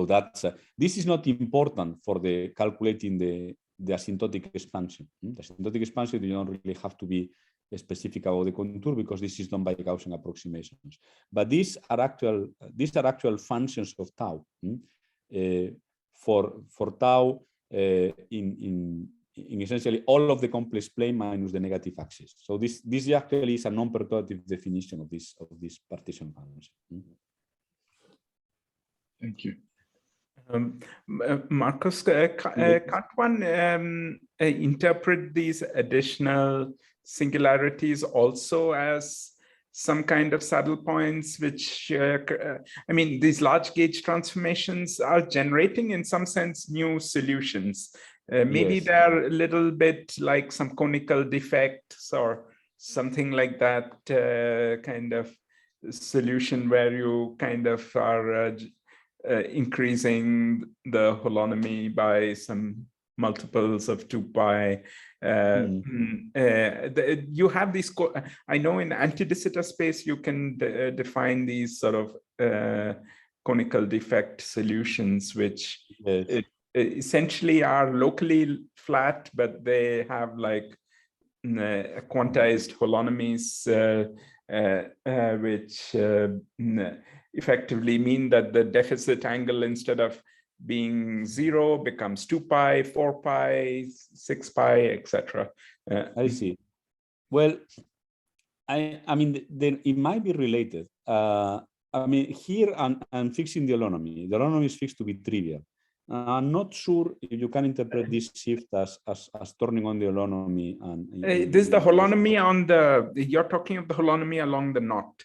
that's this is not important for the calculating the asymptotic expansion. The asymptotic expansion, you don't really have to be specific about the contour because this is done by Gaussian approximations. But these are actual functions of tau. For tau in essentially all of the complex plane minus the negative axis. So this actually is a non-perturbative definition of this partition function. Thank you. Marcus, can't one interpret these additional singularities also as some kind of saddle points, which, I mean, these large gauge transformations are generating in some sense new solutions. Maybe Yes. they're a little bit like some conical defects or something like that kind of solution where you kind of are increasing the holonomy by some multiples of 2 pi. You have these, I know in anti-de Sitter space, you can define these sort of conical defect solutions, which essentially are locally flat, but they have like quantized holonomies, which effectively mean that the deficit angle, instead of being 0, becomes 2 pi, 4 pi, 6 pi, etc. I see. Well, I mean, then it might be related. I mean, here I'm fixing the holonomy. The holonomy is fixed to be trivial. I'm not sure if you can interpret this shift as turning on the holonomy. This is the holonomy on the, you're talking of the holonomy along the knot.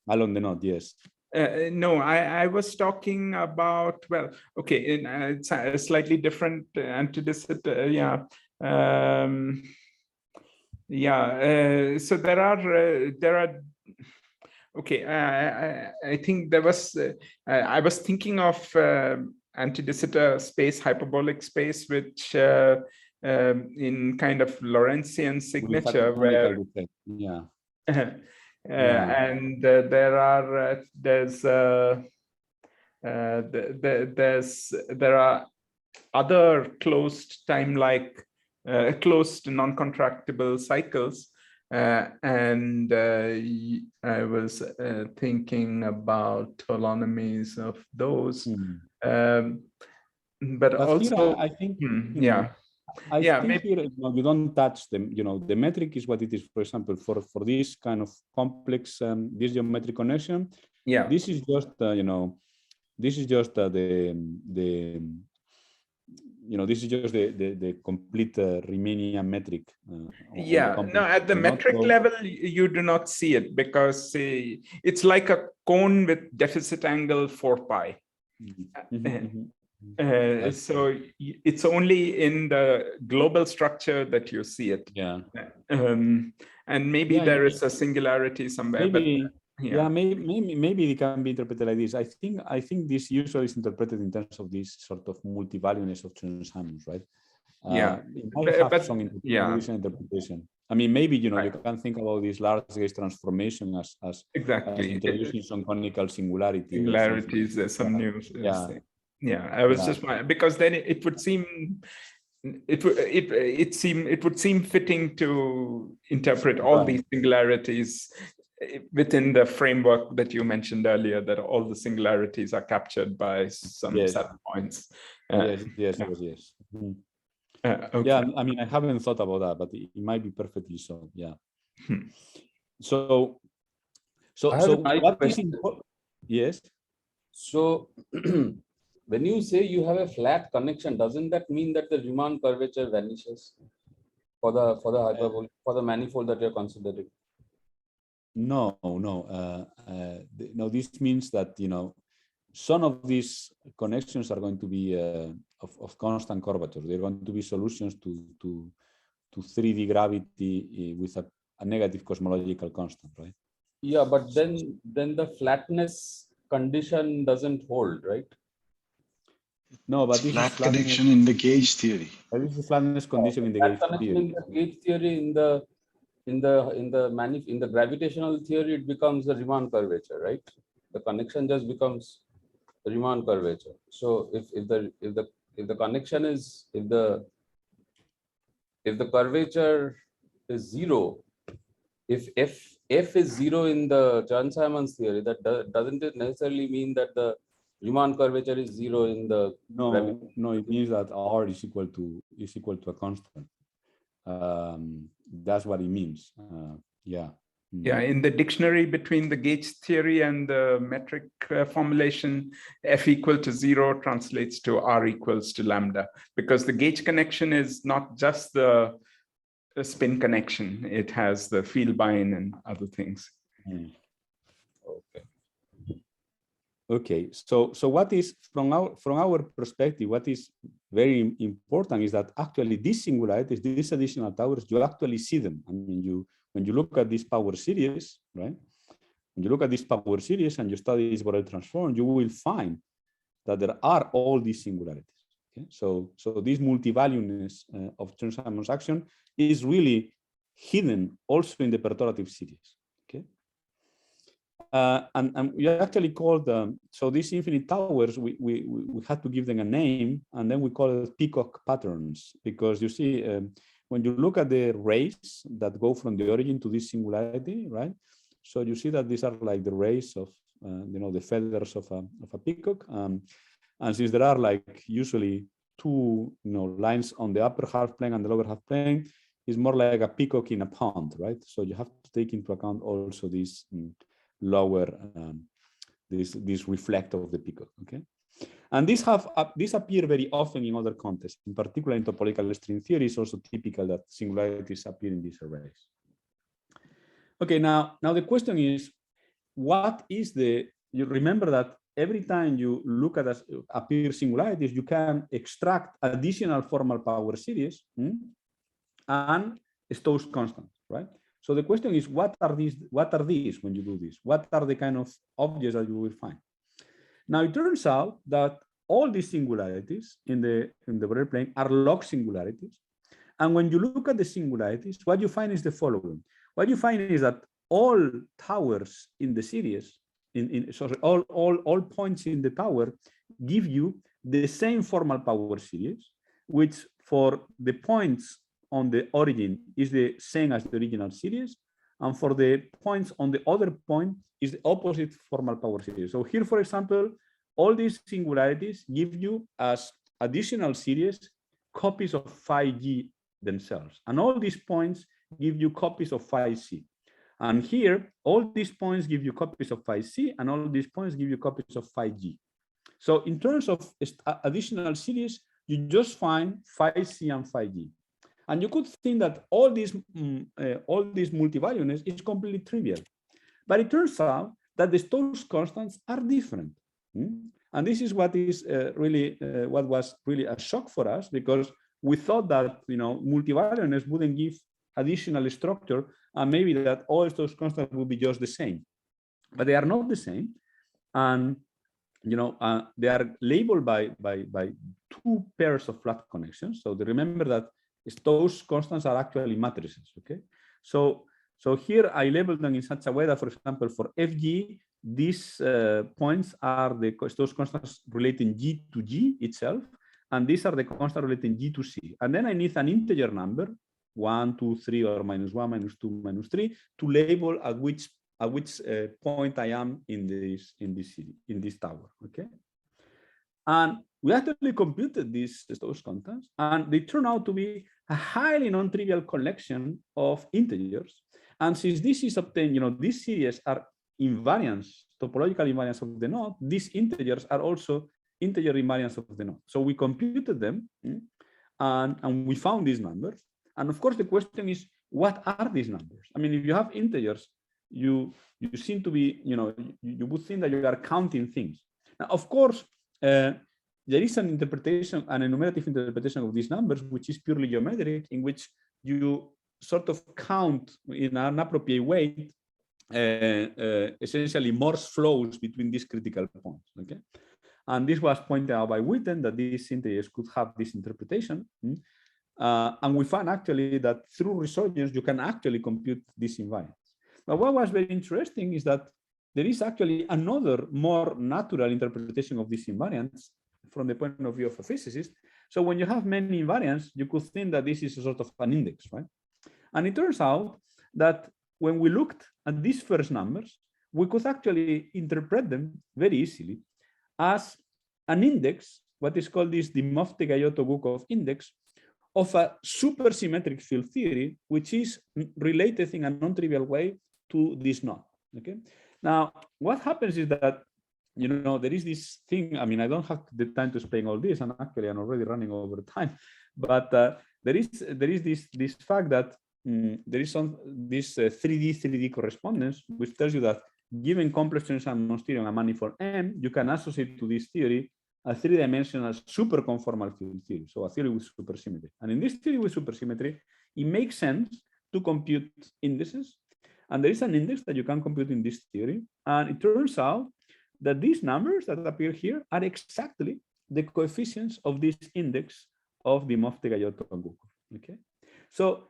Along the knot, yes. No, I was talking about, well, okay, it's a slightly different anti-de Sitter, yeah. So there are, okay, I think there was, I was thinking of anti-de Sitter space, hyperbolic space, which in kind of Lorentzian signature where, yeah. And there are there are other closed time-like closed non-contractible cycles, and I was thinking about holonomies of those, but also I think yeah. I think here, you don't touch them. You know, the metric is what it is. For example, for this kind of complex, this geometric connection. Yeah. This is just, this is just the complete Riemannian metric. No, at the metric level, you do not see it because it's like a cone with deficit angle 4 pi. So it's only in the global structure that you see it. Yeah. And maybe there is a singularity somewhere. Maybe, but maybe it can be interpreted like this. I think this usually is interpreted in terms of this sort of multivalueness of Chern-Simons, right? It might have some interpretation. I mean, maybe you can think about this large gauge transformation as introducing some conical singularity. Singularities, there's some new. Yeah, I was just because then it would seem it would seem fitting to interpret all these singularities within the framework that you mentioned earlier, that all the singularities are captured by some set points. Yes. Okay. Yeah, I mean, I haven't thought about that, but it might be perfectly so. Yeah. So what is important? Yes. So when you say you have a flat connection, doesn't that mean that the Riemann curvature vanishes for the hyperbolic, for the manifold that you're considering? No. This means that some of these connections are going to be of constant curvature. They're going to be solutions to 3D gravity with a negative cosmological constant, right? Yeah, but then the flatness condition doesn't hold, right? No, but It's this flat is flatness connection in the gauge theory. This is the flatness condition in the That gauge connection theory. in the gauge theory, in the gravitational theory, it becomes the Riemann curvature, right? The connection just becomes the Riemann curvature. So if the connection is if the curvature is zero, if f is zero in the Chern-Simons theory, that doesn't it necessarily mean that the Riemann curvature is zero in the no, it means that R is equal to a constant. That's what it means. Yeah. Yeah, in the dictionary between the gauge theory and the metric formulation, f equal to 0 translates to r equals to lambda, because the gauge connection is not just the spin connection, it has the field bind and other things. Okay. Okay, so what is from our perspective, what is very important is that actually these singularities, these additional towers, you actually see them. I mean, when you look at this power series, right? When you look at this power series and you study this Borel transform, you will find that there are all these singularities. Okay? So this multivaluedness of Chern-Simons action is really hidden also in the perturbative series. Okay. And we actually called so these infinite towers, we had to give them a name, and then we call it Peacock patterns, because you see, when you look at the rays that go from the origin to this singularity, right? So you see that these are like the rays of, the feathers of a peacock. And since there are like usually two, lines on the upper half plane and the lower half plane, it's more like a peacock in a pond, right? So you have to take into account also this lower, this reflect of the peacock, okay? And these appear very often in other contexts. In particular, in topological string theory, it's also typical that singularities appear in these arrays. Okay, now the question is, what is you remember that every time you look at appear singularities, you can extract additional formal power series and Stokes constants, right? So the question is, what are these when you do this? What are the kind of objects that you will find? Now it turns out that all these singularities in the Borel plane are log singularities. And when you look at the singularities, what you find is the following. What you find is that all towers in the series, all points in the tower give you the same formal power series, which for the points on the origin is the same as the original series, and for the points on the other point is the opposite formal power series. So here, for example, all these singularities give you as additional series copies of phi g themselves, and all these points give you copies of phi c. And here, all these points give you copies of phi c, and all these points give you copies of phi g. So in terms of additional series, you just find phi c and phi g. And you could think that all these multivaluedness is completely trivial. But it turns out that the Stokes constants are different. And this is what is what was really a shock for us, because we thought that multivaluedness wouldn't give additional structure, and maybe that all Stokes constants would be just the same. But they are not the same. And they are labeled by two pairs of flat connections. So they remember that Stokes constants are actually matrices, okay? So here I labeled them in such a way that, for example, for Fg, these points are the Stokes constants relating G to G itself, and these are the constants relating G to C. And then I need an integer number, 1, 2, 3, or -1, -2, -3, to label at which point I am in this tower, okay? And we actually computed these Stokes constants, and they turn out to be a highly non-trivial collection of integers. And since this is obtained, these series are invariants, topological invariants of the node, these integers are also integer invariants of the node. So we computed them, and we found these numbers. And of course, the question is, what are these numbers? I mean, if you have integers, you seem to be, you would think that you are counting things. Now, of course, there is an interpretation, an enumerative interpretation of these numbers, which is purely geometric, in which you sort of count in an appropriate way essentially Morse flows between these critical points. Okay, and this was pointed out by Witten that these integers could have this interpretation, and we found actually that through Resurgence you can actually compute these invariants. But what was very interesting is that there is actually another more natural interpretation of these invariants from the point of view of a physicist. So when you have many invariants, you could think that this is a sort of an index, right? And it turns out that when we looked at these first numbers, we could actually interpret them very easily as an index, what is called this the Mofte-Gayotto-Gukov index of a supersymmetric field theory, which is related in a non-trivial way to this knot. Okay. Now, what happens is that, you know, there is this thing. I mean, I don't have the time to explain all this, and actually, I'm already running over time. But there is this fact that there is this 3D correspondence, which tells you that given complex Chern-Simons theory on a manifold M, you can associate to this theory a three-dimensional superconformal field theory, so a theory with supersymmetry. And in this theory with supersymmetry, it makes sense to compute indices. And there is an index that you can compute in this theory. And it turns out that these numbers that appear here are exactly the coefficients of this index of the Mofte-Gayotto-Gukov. Okay, so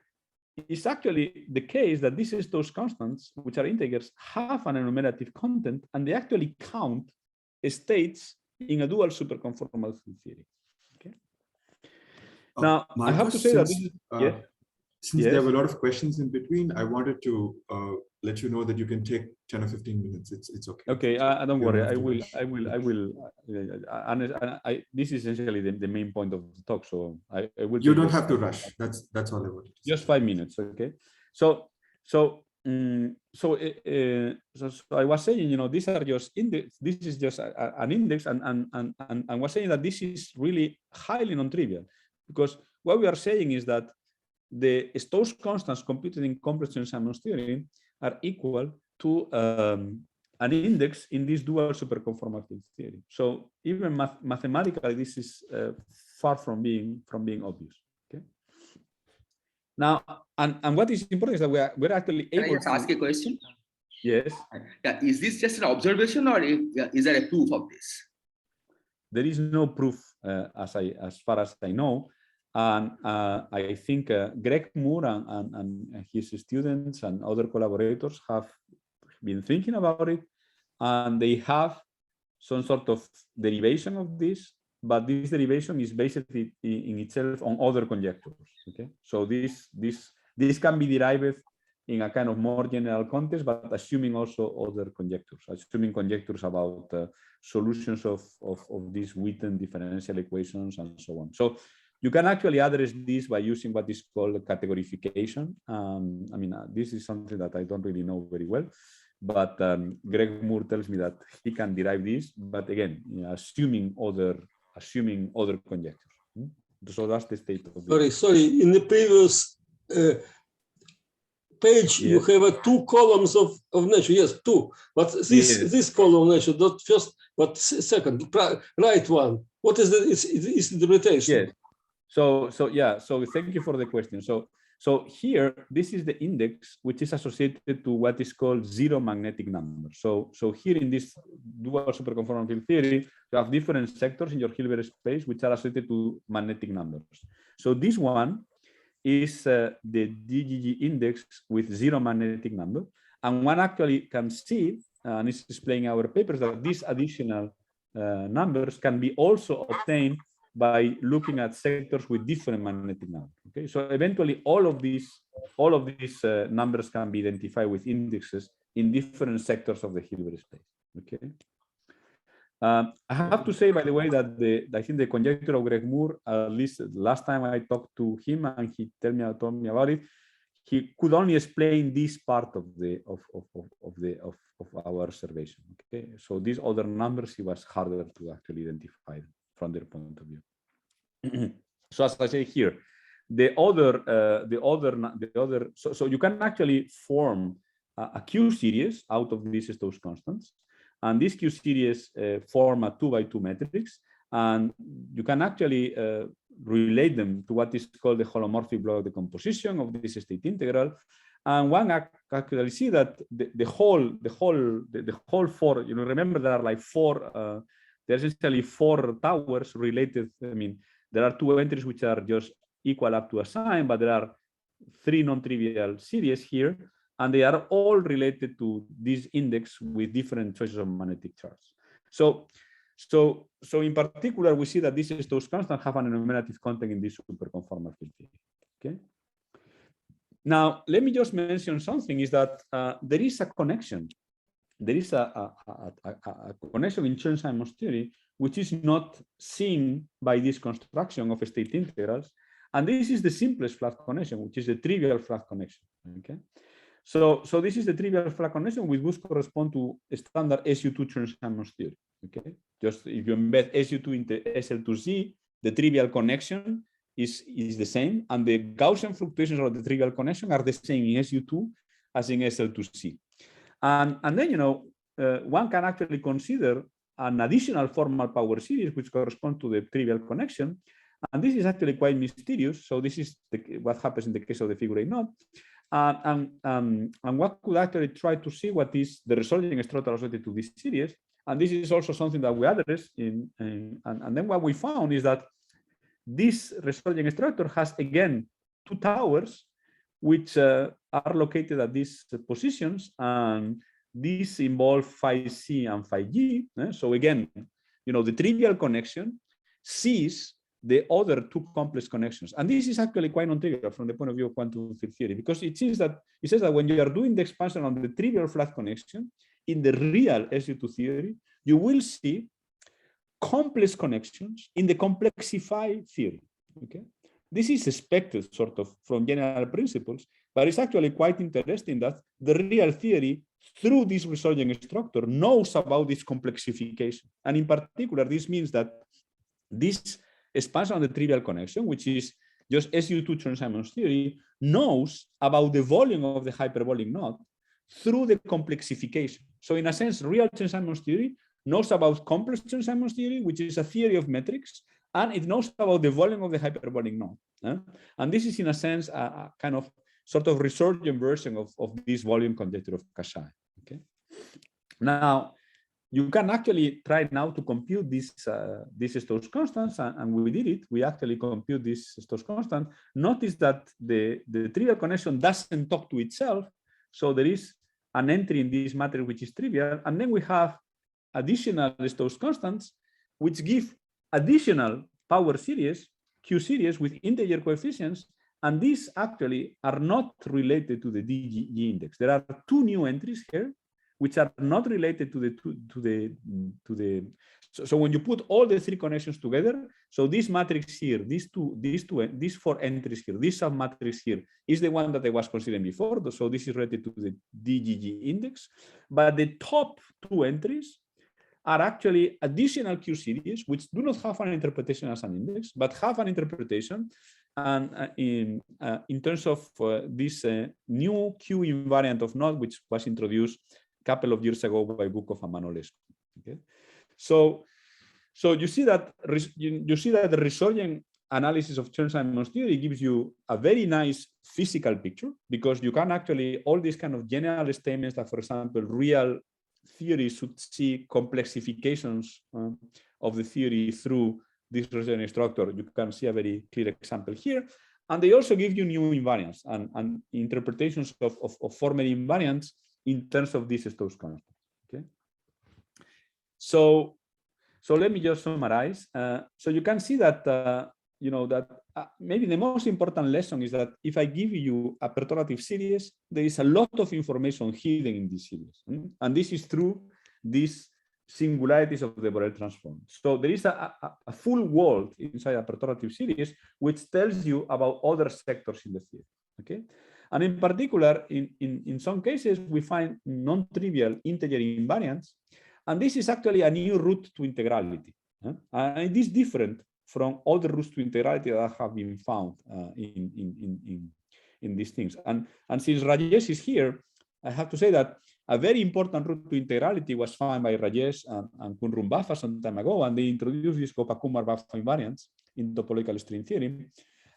it's actually the case that these Stokes constants, which are integers, have an enumerative content, and they actually count states in a dual superconformal field theory. Okay. Now, Marcus, I have to say that this is, since there were a lot of questions in between, I wanted to let you know that you can take 10 or 15 minutes. It's okay. Okay, don't worry. I will. This is essentially the main point of the talk, so I will. You don't have to rush. That's all I wanted to say. Just 5 minutes, okay? So I was saying, you know, these are just index. This is just an index, and I was saying that this is really highly non-trivial, because what we are saying is that the Stokes constants computed in complex Chern-Simons theory are equal to an index in this dual superconformal field theory. So even mathematically, this is far from being obvious. Okay. Now, and what is important is that we're actually able. Can I just ask a question? Yes. Yeah. Is this just an observation, or is there a proof of this? There is no proof, as far as I know. And I think Greg Moore and his students and other collaborators have been thinking about it, and they have some sort of derivation of this, but this derivation is based in itself on other conjectures. Okay, so this can be derived in a kind of more general context, but assuming also other conjectures, assuming conjectures about solutions of these Witten differential equations and so on. So you can actually address this by using what is called categorification. I mean, this is something that I don't really know very well, but Greg Moore tells me that he can derive this, but again, you know, assuming other conjectures. So that's the state of it. Sorry. In the previous page, you have two columns of nature. Yes, two. But this column of nature, not first, but second, right one. What is its interpretation? Yes. So thank you for the question. So here, this is the index which is associated to what is called zero magnetic numbers. So here in this dual superconformal field theory, you have different sectors in your Hilbert space which are associated to magnetic numbers. So this one is the DGG index with zero magnetic number, and one actually can see, and it's displaying our papers, that these additional numbers can be also obtained by looking at sectors with different magnetic numbers. Okay, so eventually all of these numbers can be identified with indexes in different sectors of the Hilbert space. Okay, I have to say, by the way, that I think the conjecture of Greg Moore, at least last time I talked to him and he told me about it, he could only explain this part of our observation. Okay, so these other numbers, it was harder to actually identify them from their point of view. So as I say here, so you can actually form a Q series out of these Stokes constants, And these Q series form a 2x2 matrix. And you can actually relate them to what is called the holomorphic block decomposition of this state integral. And one actually see that the whole four, you know, remember there are like four, there's essentially four towers related. I mean, there are two entries which are just equal up to a sign, but there are three non-trivial series here, and they are all related to this index with different choices of magnetic charge. So in particular, we see that these Stokes constants have an enumerative content in this superconformal field theory. Okay. Now, let me just mention something is that there is a connection. There is a connection in Chern-Simons theory, which is not seen by this construction of state integrals. And this is the simplest flat connection, which is the trivial flat connection. Okay. So this is the trivial flat connection which would correspond to a standard SU2 Chern-Simons theory. Okay. Just if you embed SU2 into SL2Z, the trivial connection is the same, and the Gaussian fluctuations of the trivial connection are the same in SU2 as in SL2C. And then, you know, one can actually consider an additional formal power series which corresponds to the trivial connection. And this is actually quite mysterious. So this is what happens in the case of the figure 8 knot. And what could actually try to see what is the resolving structure associated to this series. And this is also something that we address and then what we found is that this resolving structure has again two towers which are located at these positions, and these involve phi C and phi G. So again, you know, the trivial connection sees the other two complex connections, and this is actually quite non-trivial from the point of view of quantum field theory, because it says that when you are doing the expansion on the trivial flat connection in the real SU2 theory, you will see complex connections in the complexified theory. Okay, this is expected sort of from general principles, but it's actually quite interesting that the real theory, through this resolving structure, knows about this complexification. And in particular, this means that this expansion on the trivial connection, which is just SU2 Chern-Simons theory, knows about the volume of the hyperbolic knot through the complexification. So in a sense, real Chern-Simons theory knows about complex Chern-Simons theory, which is a theory of metrics, and it knows about the volume of the hyperbolic knot. And this is, in a sense, a kind of sort of resurgent version of this volume conjecture of Kasai. Okay. Now, you can actually try now to compute these Stokes constants, and we did it. We actually compute this Stokes constant. Notice that the trivial connection doesn't talk to itself, so there is an entry in this matrix which is trivial, and then we have additional Stokes constants which give additional power series, Q series with integer coefficients, and these actually are not related to the DGE index. There are two new entries here which are not related to the so when you put all the three connections together, so this matrix here, these four entries here, this submatrix here is the one that I was considering before. So this is related to the DGG index, but the top two entries are actually additional Q series which do not have an interpretation as an index, but have an interpretation and in terms of this new Q invariant of knot, which was introduced a couple of years ago by Bukov and Manolescu. Okay, so you see that the resurgent analysis of Chern-Simons theory gives you a very nice physical picture, because you can actually all these kind of general statements that, for example, real theory should see complexifications of the theory through this resurgent structure. You can see a very clear example here. And they also give you new invariants and interpretations of former invariants in terms of these Stokes constants. Okay. So let me just summarize. So you can see that you know that maybe the most important lesson is that if I give you a perturbative series, there is a lot of information hidden in this series, and this is through these singularities of the Borel transform. So there is a full world inside a perturbative series which tells you about other sectors in the theory. Okay, and in particular, in some cases we find non-trivial integer invariants, and this is actually a new route to integrality, and it is different from all the routes to integrality that have been found in these things. And since Rajesh is here, I have to say that a very important route to integrality was found by Rajesh and Kunrum Baffa some time ago, and they introduced these Kopa-Kumar-Baffa invariants in topological string theory.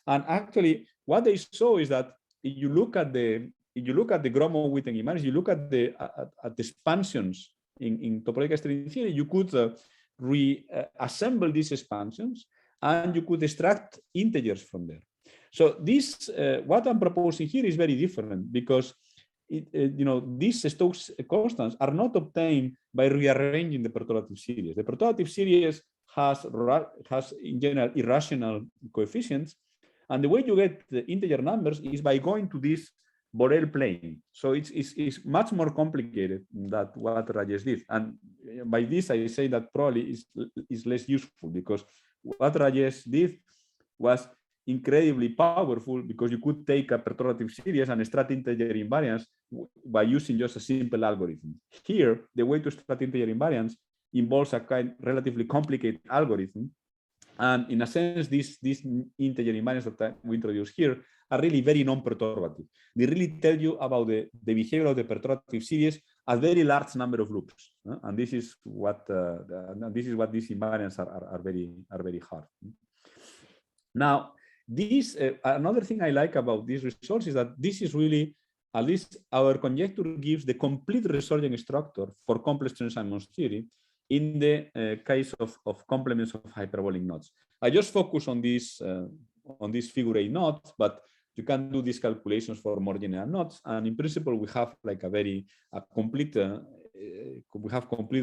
And actually, what they saw is that if you look at the Gromov-Witten invariants, you look at the expansions in topological string theory, you could reassemble these expansions, and you could extract integers from there. So this, what I'm proposing here is very different, because these Stokes constants are not obtained by rearranging the perturbative series. The perturbative series has in general irrational coefficients, and the way you get the integer numbers is by going to this Borel plane. So it's much more complicated than what Rajesh did. And by this, I say that probably is less useful, because what Rajesh did was incredibly powerful, because you could take a perturbative series and extract integer invariants by using just a simple algorithm. Here, the way to extract integer invariants involves a relatively complicated algorithm. And in a sense, these integer invariants that we introduce here are really very non-perturbative. They really tell you about the behavior of the perturbative series a very large number of loops. And this is what these invariants are very hard. Now, this another thing I like about these results is that this is really, at least our conjecture gives the complete resurgence structure for complex Chern-Simons theory in the case of complements of hyperbolic knots. I just focus on these figure 8 knots, but you can do these calculations for more general knots. And in principle, we have like complete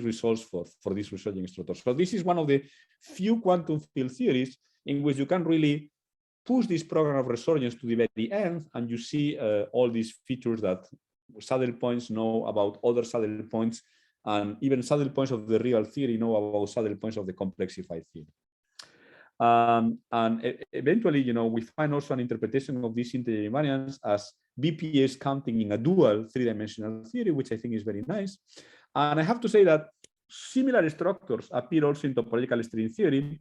results for this resurgence structure. So this is one of the few quantum field theories in which you can really push this program of resurgence to the very end, and you see all these features that saddle points know about other saddle points, and even saddle points of the real theory know about saddle points of the complexified theory. And eventually, we find also an interpretation of these integer invariants as BPS counting in a dual three-dimensional theory, which I think is very nice. And I have to say that similar structures appear also in topological string theory.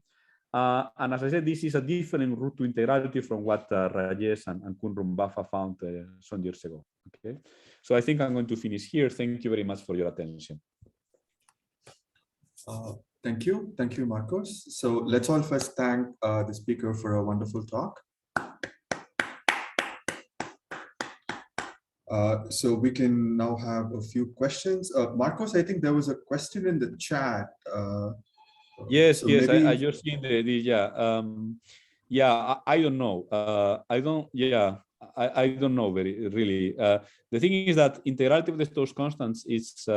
And as I said, this is a different route to integrality from what Rajesh and Kunrum Baffa found some years ago. Okay, so I think I'm going to finish here. Thank you very much for your attention. Thank you, Marcos. So let's all first thank the speaker for a wonderful talk. So we can now have a few questions. Marcos, I think there was a question in the chat. Yes, so yes, maybe... I just seen I don't know. I don't know really. The thing is that integrality of the Stokes constants is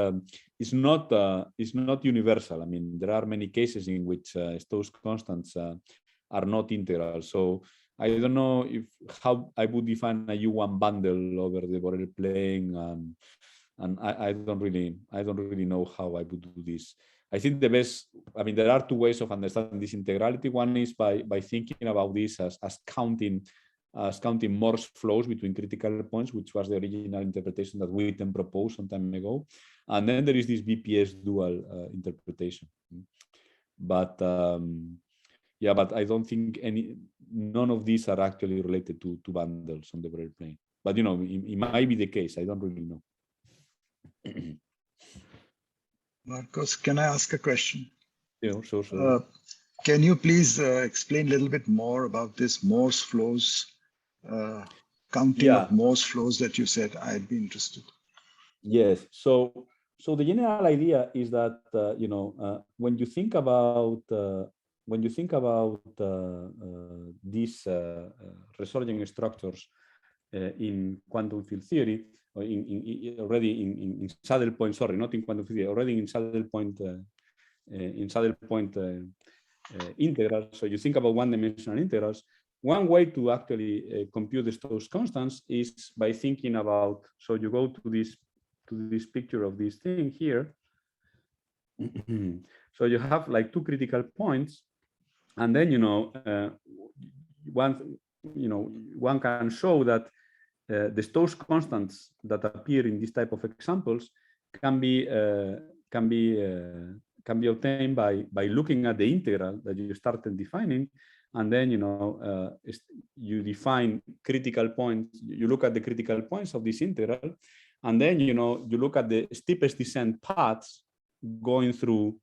not universal. I mean, there are many cases in which Stokes constants are not integral. So I don't know how I would define a U1 bundle over the Borel plane, and I don't really know how I would do this. I think the best, I mean, there are two ways of understanding this integrality. One is by thinking about this as counting Morse flows between critical points, which was the original interpretation that Witten proposed some time ago. And then there is this BPS dual interpretation. But but I don't think none of these are actually related to bundles on the Borel plane. But it might be the case. I don't really know. Marcos, can I ask a question? Yeah, sure. Can you please explain a little bit more about this Morse flows, counting of Morse flows that you said? I'd be interested. Yes. So the general idea is that when you think about these resurgence structures in quantum field theory, or already in saddle point, sorry, not in quantum theory, already in saddle point integrals. So you think about one-dimensional integrals. One way to actually compute the Stokes constants is by thinking about. So you go to this picture of this thing here. So you have like two critical points, and then one can show that the Stokes constants that appear in this type of examples can be obtained by looking at the integral that you started defining, and then you define critical points. You look at the critical points of this integral, And then, you look at the steepest descent paths going through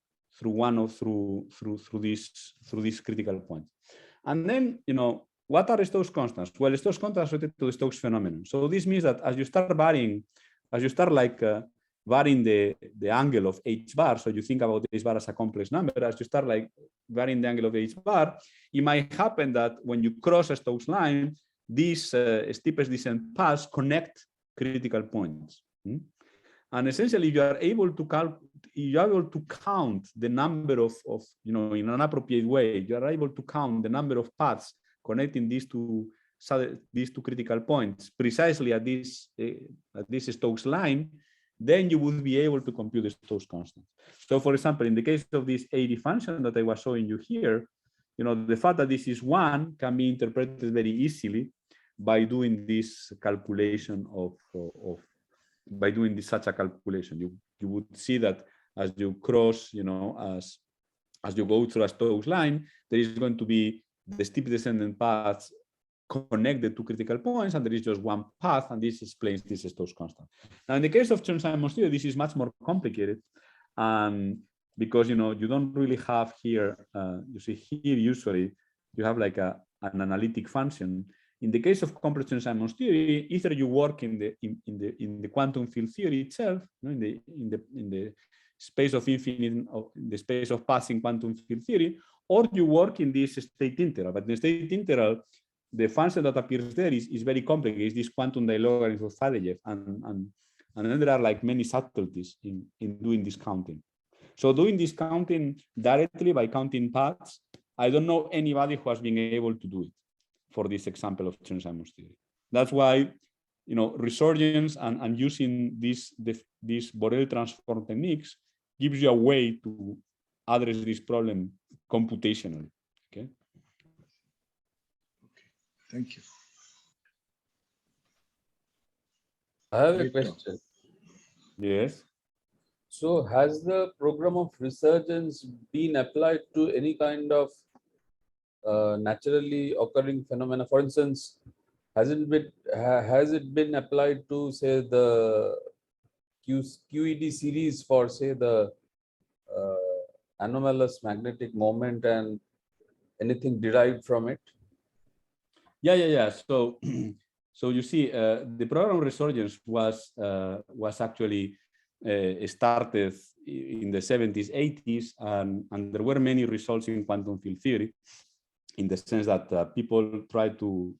these critical points. And then, what are Stokes constants? Well, Stokes constants are related to the Stokes phenomenon. So this means that as you start varying the angle of h bar, so you think about h bar as a complex number, as you start varying the angle of h bar, it might happen that when you cross a Stokes line, these steepest descent paths connect critical points. And essentially, you are able to count the number of in an appropriate way. You are able to count the number of paths connecting these two critical points precisely at this Stokes line. Then you would be able to compute the Stokes constant. So, for example, in the case of this 80 function that I was showing you here, the fact that this is 1 can be interpreted very easily by doing this calculation by doing such a calculation. You would see that as you cross, as you go through a Stokes line, there is going to be the steep descending paths connect the two critical points, and there is just one path, and this explains this Stokes constant. Now, in the case of Chern-Simons theory, this is much more complicated, because you don't really have here. You see here usually you have like an analytic function. In the case of complex Chern-Simons theory, either you work in the quantum field theory itself, in the space of infinite, the space of paths in quantum field theory, or you work in this state integral. But in the state integral, the function that appears there is very complicated. It's this quantum dilogarithm of Faddeev, and then there are like many subtleties in doing this counting. So doing this counting directly by counting paths, I don't know anybody who has been able to do it for this example of Chern-Simons theory. That's why, resurgence and using these Borel transform techniques gives you a way to address this problem computationally. Okay. Thank you. I have a question. Yes. So has the program of resurgence been applied to any kind of naturally occurring phenomena? For instance, has it been applied to, say, the QED series for, say, the anomalous magnetic moment and anything derived from it? Yeah. So you see, the program Resurgence was actually started in the 70s, 80s, and there were many results in quantum field theory, in the sense that people try to,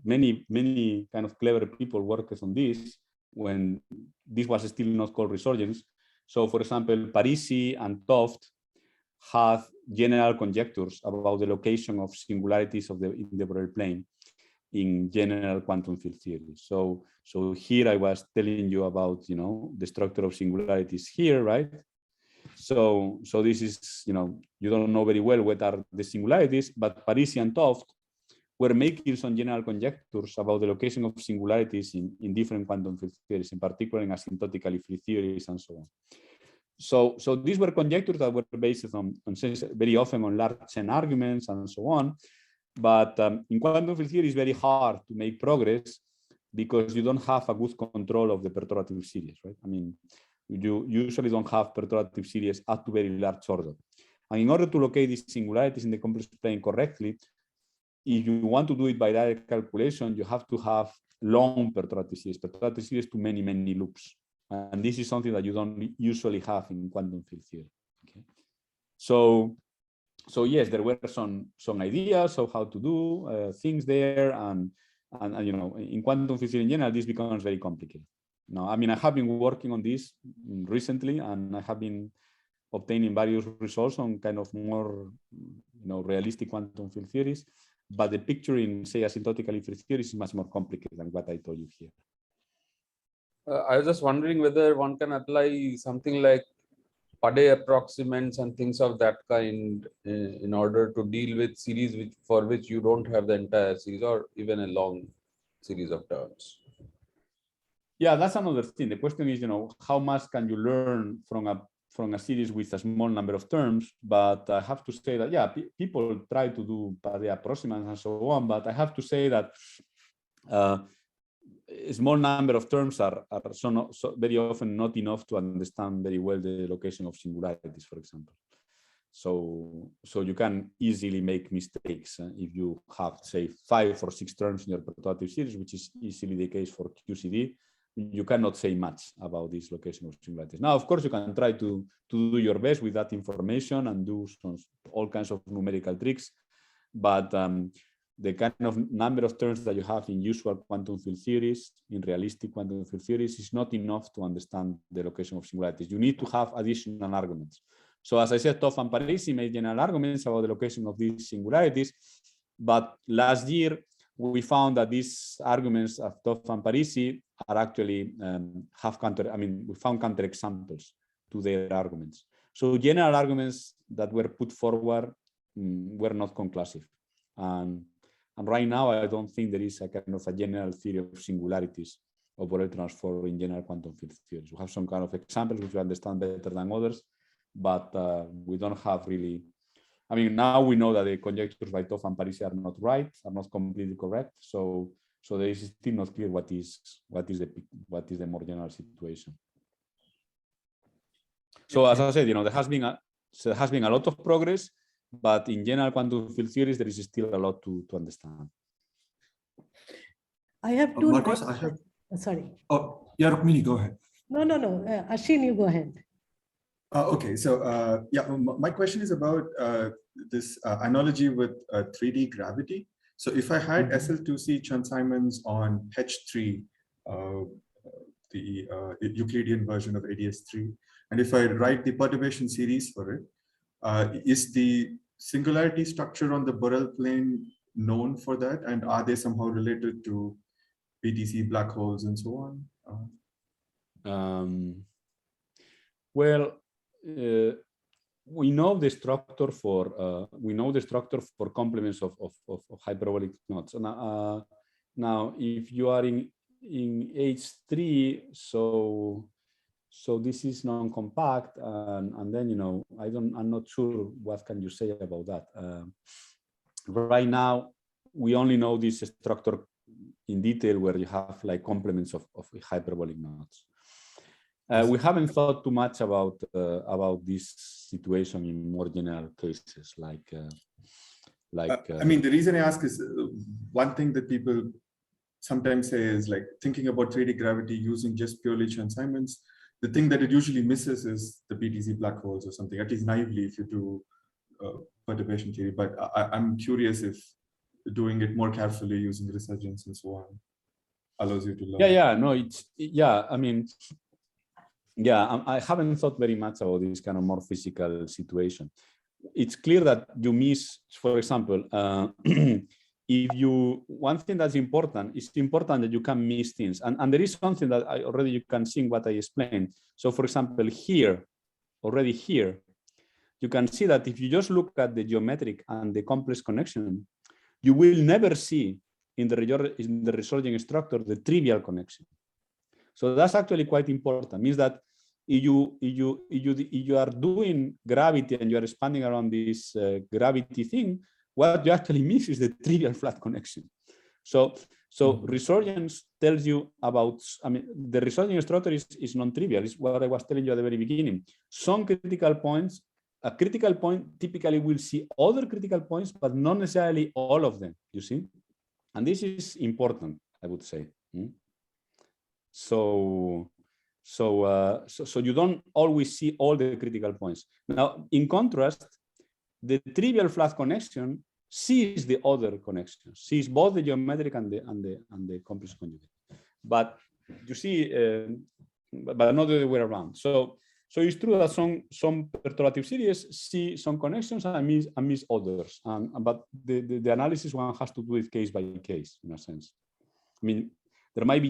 many kind of clever people worked on this when this was still not called Resurgence. So, for example, Parisi and Toft had general conjectures about the location of singularities in the Borel plane in general quantum field theory. So here I was telling you about, the structure of singularities here, right? So this is, you don't know very well what are the singularities, but Parisi and Toft were making some general conjectures about the location of singularities in different quantum field theories, in particular in asymptotically free theories and so on. So these were conjectures that were based on very often on large chain arguments and so on. But in quantum field theory, it's very hard to make progress because you don't have a good control of the perturbative series, right? I mean, you usually don't have perturbative series up to very large order. And in order to locate these singularities in the complex plane correctly, if you want to do it by direct calculation, you have to have long perturbative series to many, many loops. And this is something that you don't usually have in quantum field theory. Okay. So yes, there were some ideas of how to do things there, and in quantum field theory in general, this becomes very complicated. Now, I mean, I have been working on this recently, and I have been obtaining various results on kind of more, realistic quantum field theories. But the picture in, say, asymptotically free theories is much more complicated than what I told you here. I was just wondering whether one can apply something like Padé approximants and things of that kind in order to deal with series for which you don't have the entire series or even a long series of terms. Yeah, that's another thing. The question is, how much can you learn from a series with a small number of terms? But I have to say that, yeah, people try to do Padé approximants and so on. But I have to say that a small number of terms are so very often not enough to understand very well the location of singularities, for example. So you can easily make mistakes if you have, say, 5 or 6 terms in your perturbative series, which is easily the case for QCD. You cannot say much about this location of singularities. Now, of course, you can try to do your best with that information and do all kinds of numerical tricks, but the kind of number of terms that you have in usual quantum field theories, in realistic quantum field theories, is not enough to understand the location of singularities. You need to have additional arguments. So as I said, Toff and Parisi made general arguments about the location of these singularities, but last year we found that these arguments of Toff and Parisi are actually we found counterexamples to their arguments. So general arguments that were put forward were not conclusive. And right now, I don't think there is a kind of a general theory of singularities of Borel transform in general quantum field theories. We have some kind of examples which we understand better than others, but we don't have really. I mean, now we know that the conjectures by Toff and Parisi are not right, are not completely correct. So there is still not clear what is the more general situation. So as I said, there has been a lot of progress, but in general quantum field theories, there is still a lot to understand. I have two. Marcos, Sorry. Oh, yeah, Rukmini, go ahead. No. Ashin, you go ahead. Okay, so yeah, my question is about this analogy with 3D gravity. So if I had SL2C Chern-Simons on H3, the Euclidean version of ADS3, and if I write the perturbation series for it, is the singularity structure on the Borel plane known for that? And are they somehow related to BTC black holes and so on? Well, we know the structure for complements of hyperbolic knots. Now, if you are in H3, so this is non-compact, and then I'm not sure what can you say about that. Right now, we only know this structure in detail where you have like complements of hyperbolic knots. We haven't thought too much about this situation in more general cases, like. I mean, the reason I ask is one thing that people sometimes say is like thinking about 3D gravity using just purely Chern-Simons. The thing that it usually misses is the BTC black holes or something, at least naively if you do perturbation theory. But I'm curious if doing it more carefully using resurgence and so on allows you to learn. I haven't thought very much about this kind of more physical situation. It's clear that you miss, for example, one thing that's important, it's important that you can miss things. And there is something that you can see in what I explained. So for example, already here, you can see that if you just look at the geometric and the complex connection, you will never see in the resurging structure the trivial connection. So that's actually quite important. It means that if you are doing gravity and you are expanding around this gravity thing, what you actually miss is the trivial flat connection. So resurgence tells you about, the resurging structure is non-trivial. It's what I was telling you at the very beginning. Some critical points, a critical point typically will see other critical points, but not necessarily all of them, you see? And this is important, I would say. So you don't always see all the critical points. Now, in contrast, the trivial flat connection sees the other connections, sees both the geometric and the complex conjugate. But you see, but not the other way around. So it's true that some perturbative series see some connections and miss others. But the analysis one has to do with case by case, in a sense. I mean, there might be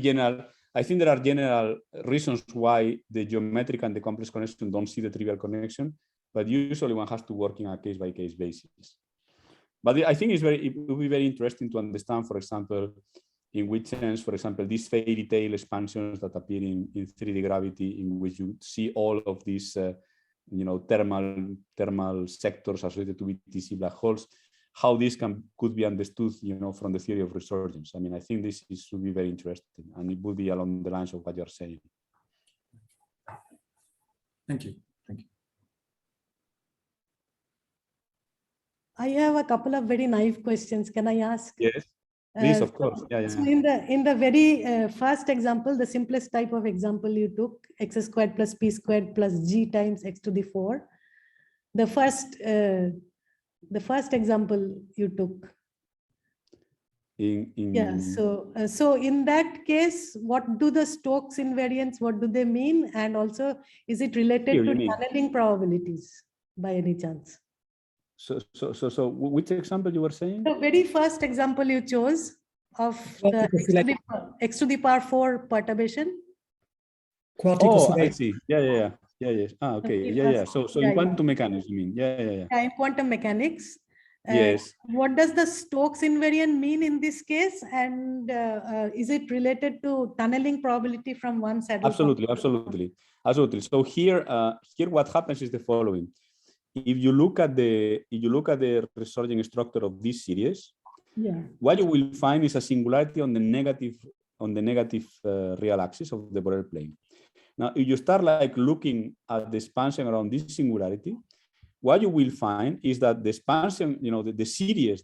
I think there are general reasons why the geometric and the complex connection don't see the trivial connection, but usually one has to work in a case-by-case basis. But I think it would be very interesting to understand, for example, in which sense, for example, these fairy tale expansions that appear in 3D gravity, in which you see all of these, thermal sectors associated to BTC black holes, how this could be understood, from the theory of resurgence. I mean, I think this should be very interesting, and it would be along the lines of what you're saying. Thank you. Thank you. I have a couple of very naive questions. Can I ask? Yes, please, of course. So in the very first example, the simplest type of example you took, x squared plus p squared plus g times x to the 4. The first example you took. Yeah. So in that case, what do the Stokes invariants? What do they mean? And also, is it related to tunneling probabilities by any chance? So which example you were saying? The very first example you chose of the x to the power 4 perturbation. I see. Yeah. Okay. So in quantum mechanics, you mean? Yeah. In quantum mechanics. Yes. What does the Stokes invariant mean in this case? And is it related to tunneling probability from one saddle? Absolutely. So here what happens is the following. If you look at the resurgence structure of this series, what you will find is a singularity on the negative real axis of the Borel plane. Now, if you start looking at the expansion around this singularity, what you will find is that the expansion, this series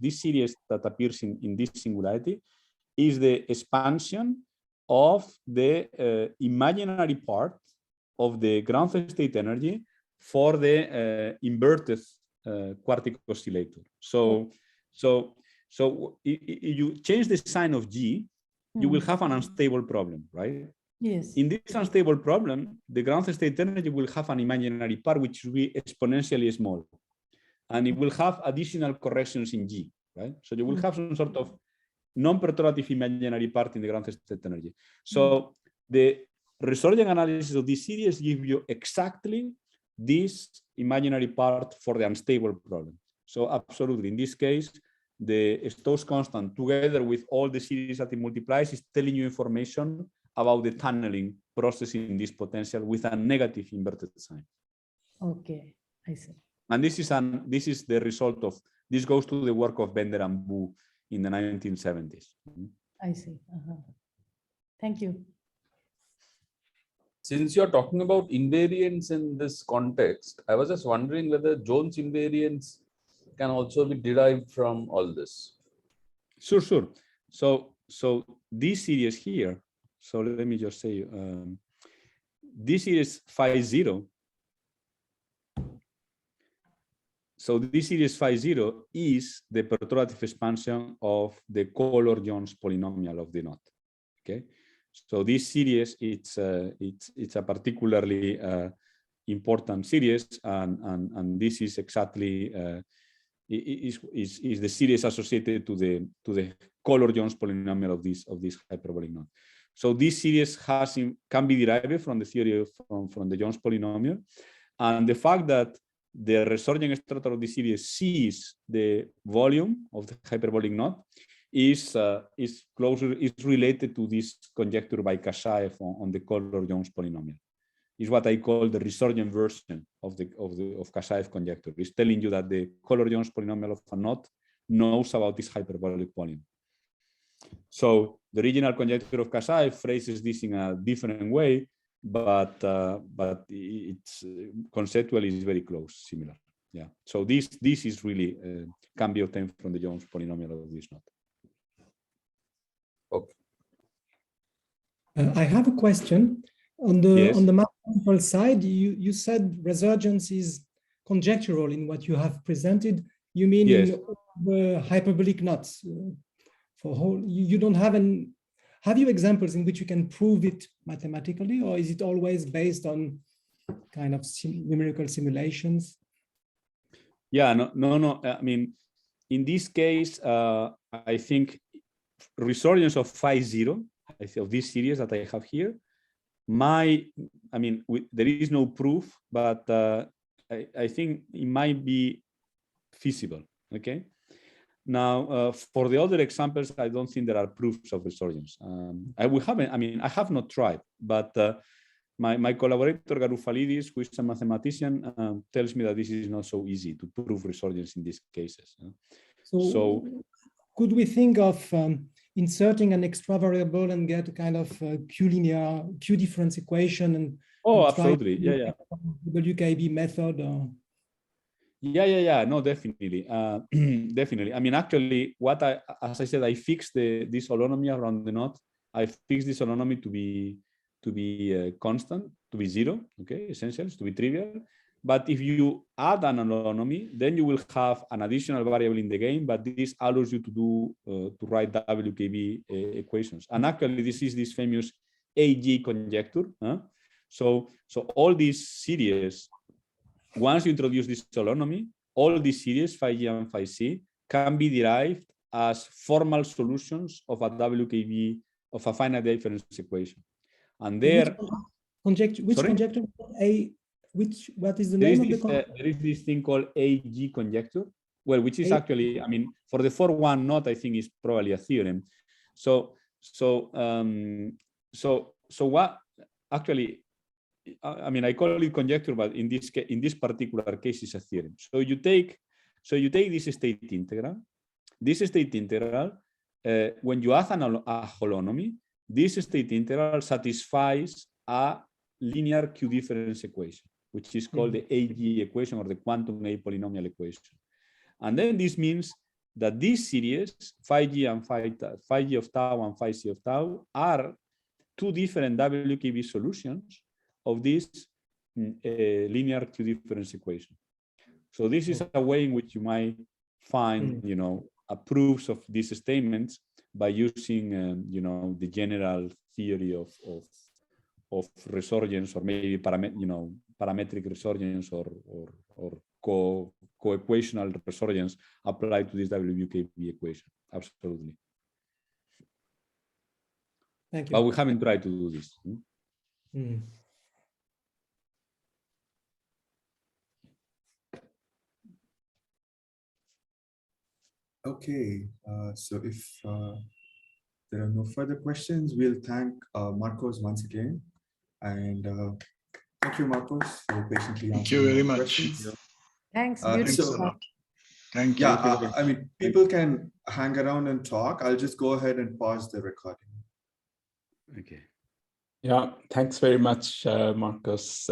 that appears in this singularity is the expansion of the imaginary part of the ground state energy for the inverted quartic oscillator. So if you change the sign of G, you will have an unstable problem, right? Yes. In this unstable problem, the ground state energy will have an imaginary part which will be exponentially small, and it will have additional corrections in G, right? So you will have some sort of non-perturbative imaginary part in the ground state energy. So the resurgent analysis of this series gives you exactly this imaginary part for the unstable problem. So absolutely, in this case, the Stokes constant together with all the series that it multiplies is telling you information about the tunneling process in this potential with a negative inverted sign. Okay, I see. And this is the result of, this goes to the work of Bender and Wu in the 1970s. I see. Thank you. Since you're talking about invariants in this context, I was just wondering whether Jones invariants can also be derived from all this. Sure. So this series here, so let me just say, this series phi 0. So this series phi 0 is the perturbative expansion of the color-Jones polynomial of the knot. Okay. So this series, it's a particularly important series, and this is exactly is the series associated to the color-Jones polynomial of this hyperbolic knot. So this series can be derived from the theory from the Jones polynomial, and the fact that the resurgent structure of the series sees the volume of the hyperbolic knot is related to this conjecture by Kashaev on the color-Jones polynomial. Is what I call the resurgent version of Kashaev conjecture. It's telling you that the color-Jones polynomial of a knot knows about this hyperbolic volume. So the original conjecture of Kashaev phrases this in a different way, but it's conceptually is very close, similar. Yeah. So this is really can be obtained from the Jones polynomial of this knot. Okay. I have a question on the mathematical side. You said resurgence is conjectural in what you have presented. You mean in the hyperbolic knots? For whole, you don't have an. Have you examples in which you can prove it mathematically, or is it always based on kind of numerical simulations? Yeah, no. I mean, in this case, I think resurgence of phi 0 of this series that I have here, there is no proof, but I think it might be feasible. Okay. Now, for the other examples, I don't think there are proofs of resurgence. I have not tried, but my collaborator Garoufalidis, who is a mathematician, tells me that this is not so easy to prove resurgence in these cases. So could we think of inserting an extra variable and get a kind of Q-linear, Q-difference equation and absolutely. Yeah. WKB method? Yeah. No, definitely. Definitely. I mean, actually, as I said, I fixed this holonomy around the knot. I fixed this holonomy to be constant, to be 0, okay, essentially, to be trivial. But if you add an holonomy, then you will have an additional variable in the game, but this allows you to write WKB equations. And actually, this is this famous AG conjecture. So all these series, once you introduce this holonomy, all these series, phi G and phi C, can be derived as formal solutions of a WKB, of a finite difference equation. And there, which conjecture? What is the name of the conjecture? There is this thing called AG conjecture, well, which is actually, I mean, for the 4-1 knot, I think is probably a theorem. So what actually, I mean, I call it conjecture, but in this particular case, it's a theorem. So you take this state integral. This state integral, when you add a holonomy, this state integral satisfies a linear Q-difference equation, which is called the AG equation, or the quantum A polynomial equation. And then this means that these series, phi G and phi G of tau and phi C of tau, are two different WKB solutions of this linear Q-difference equation. So this is a way in which you might find, proofs of these statements by using, the general theory of resurgence, or maybe parametric resurgence, or co-equational resurgence applied to this WKB equation. Absolutely. Thank you. But we haven't tried to do this. Okay, so if there are no further questions, we'll thank Marcos once again. And thank you, Marcos, for patiently answering. Thank you very much. Questions. Thanks. Thanks a lot. Thank you. Yeah, I mean, people can hang around and talk. I'll just go ahead and pause the recording. Okay. Yeah, thanks very much, Marcos.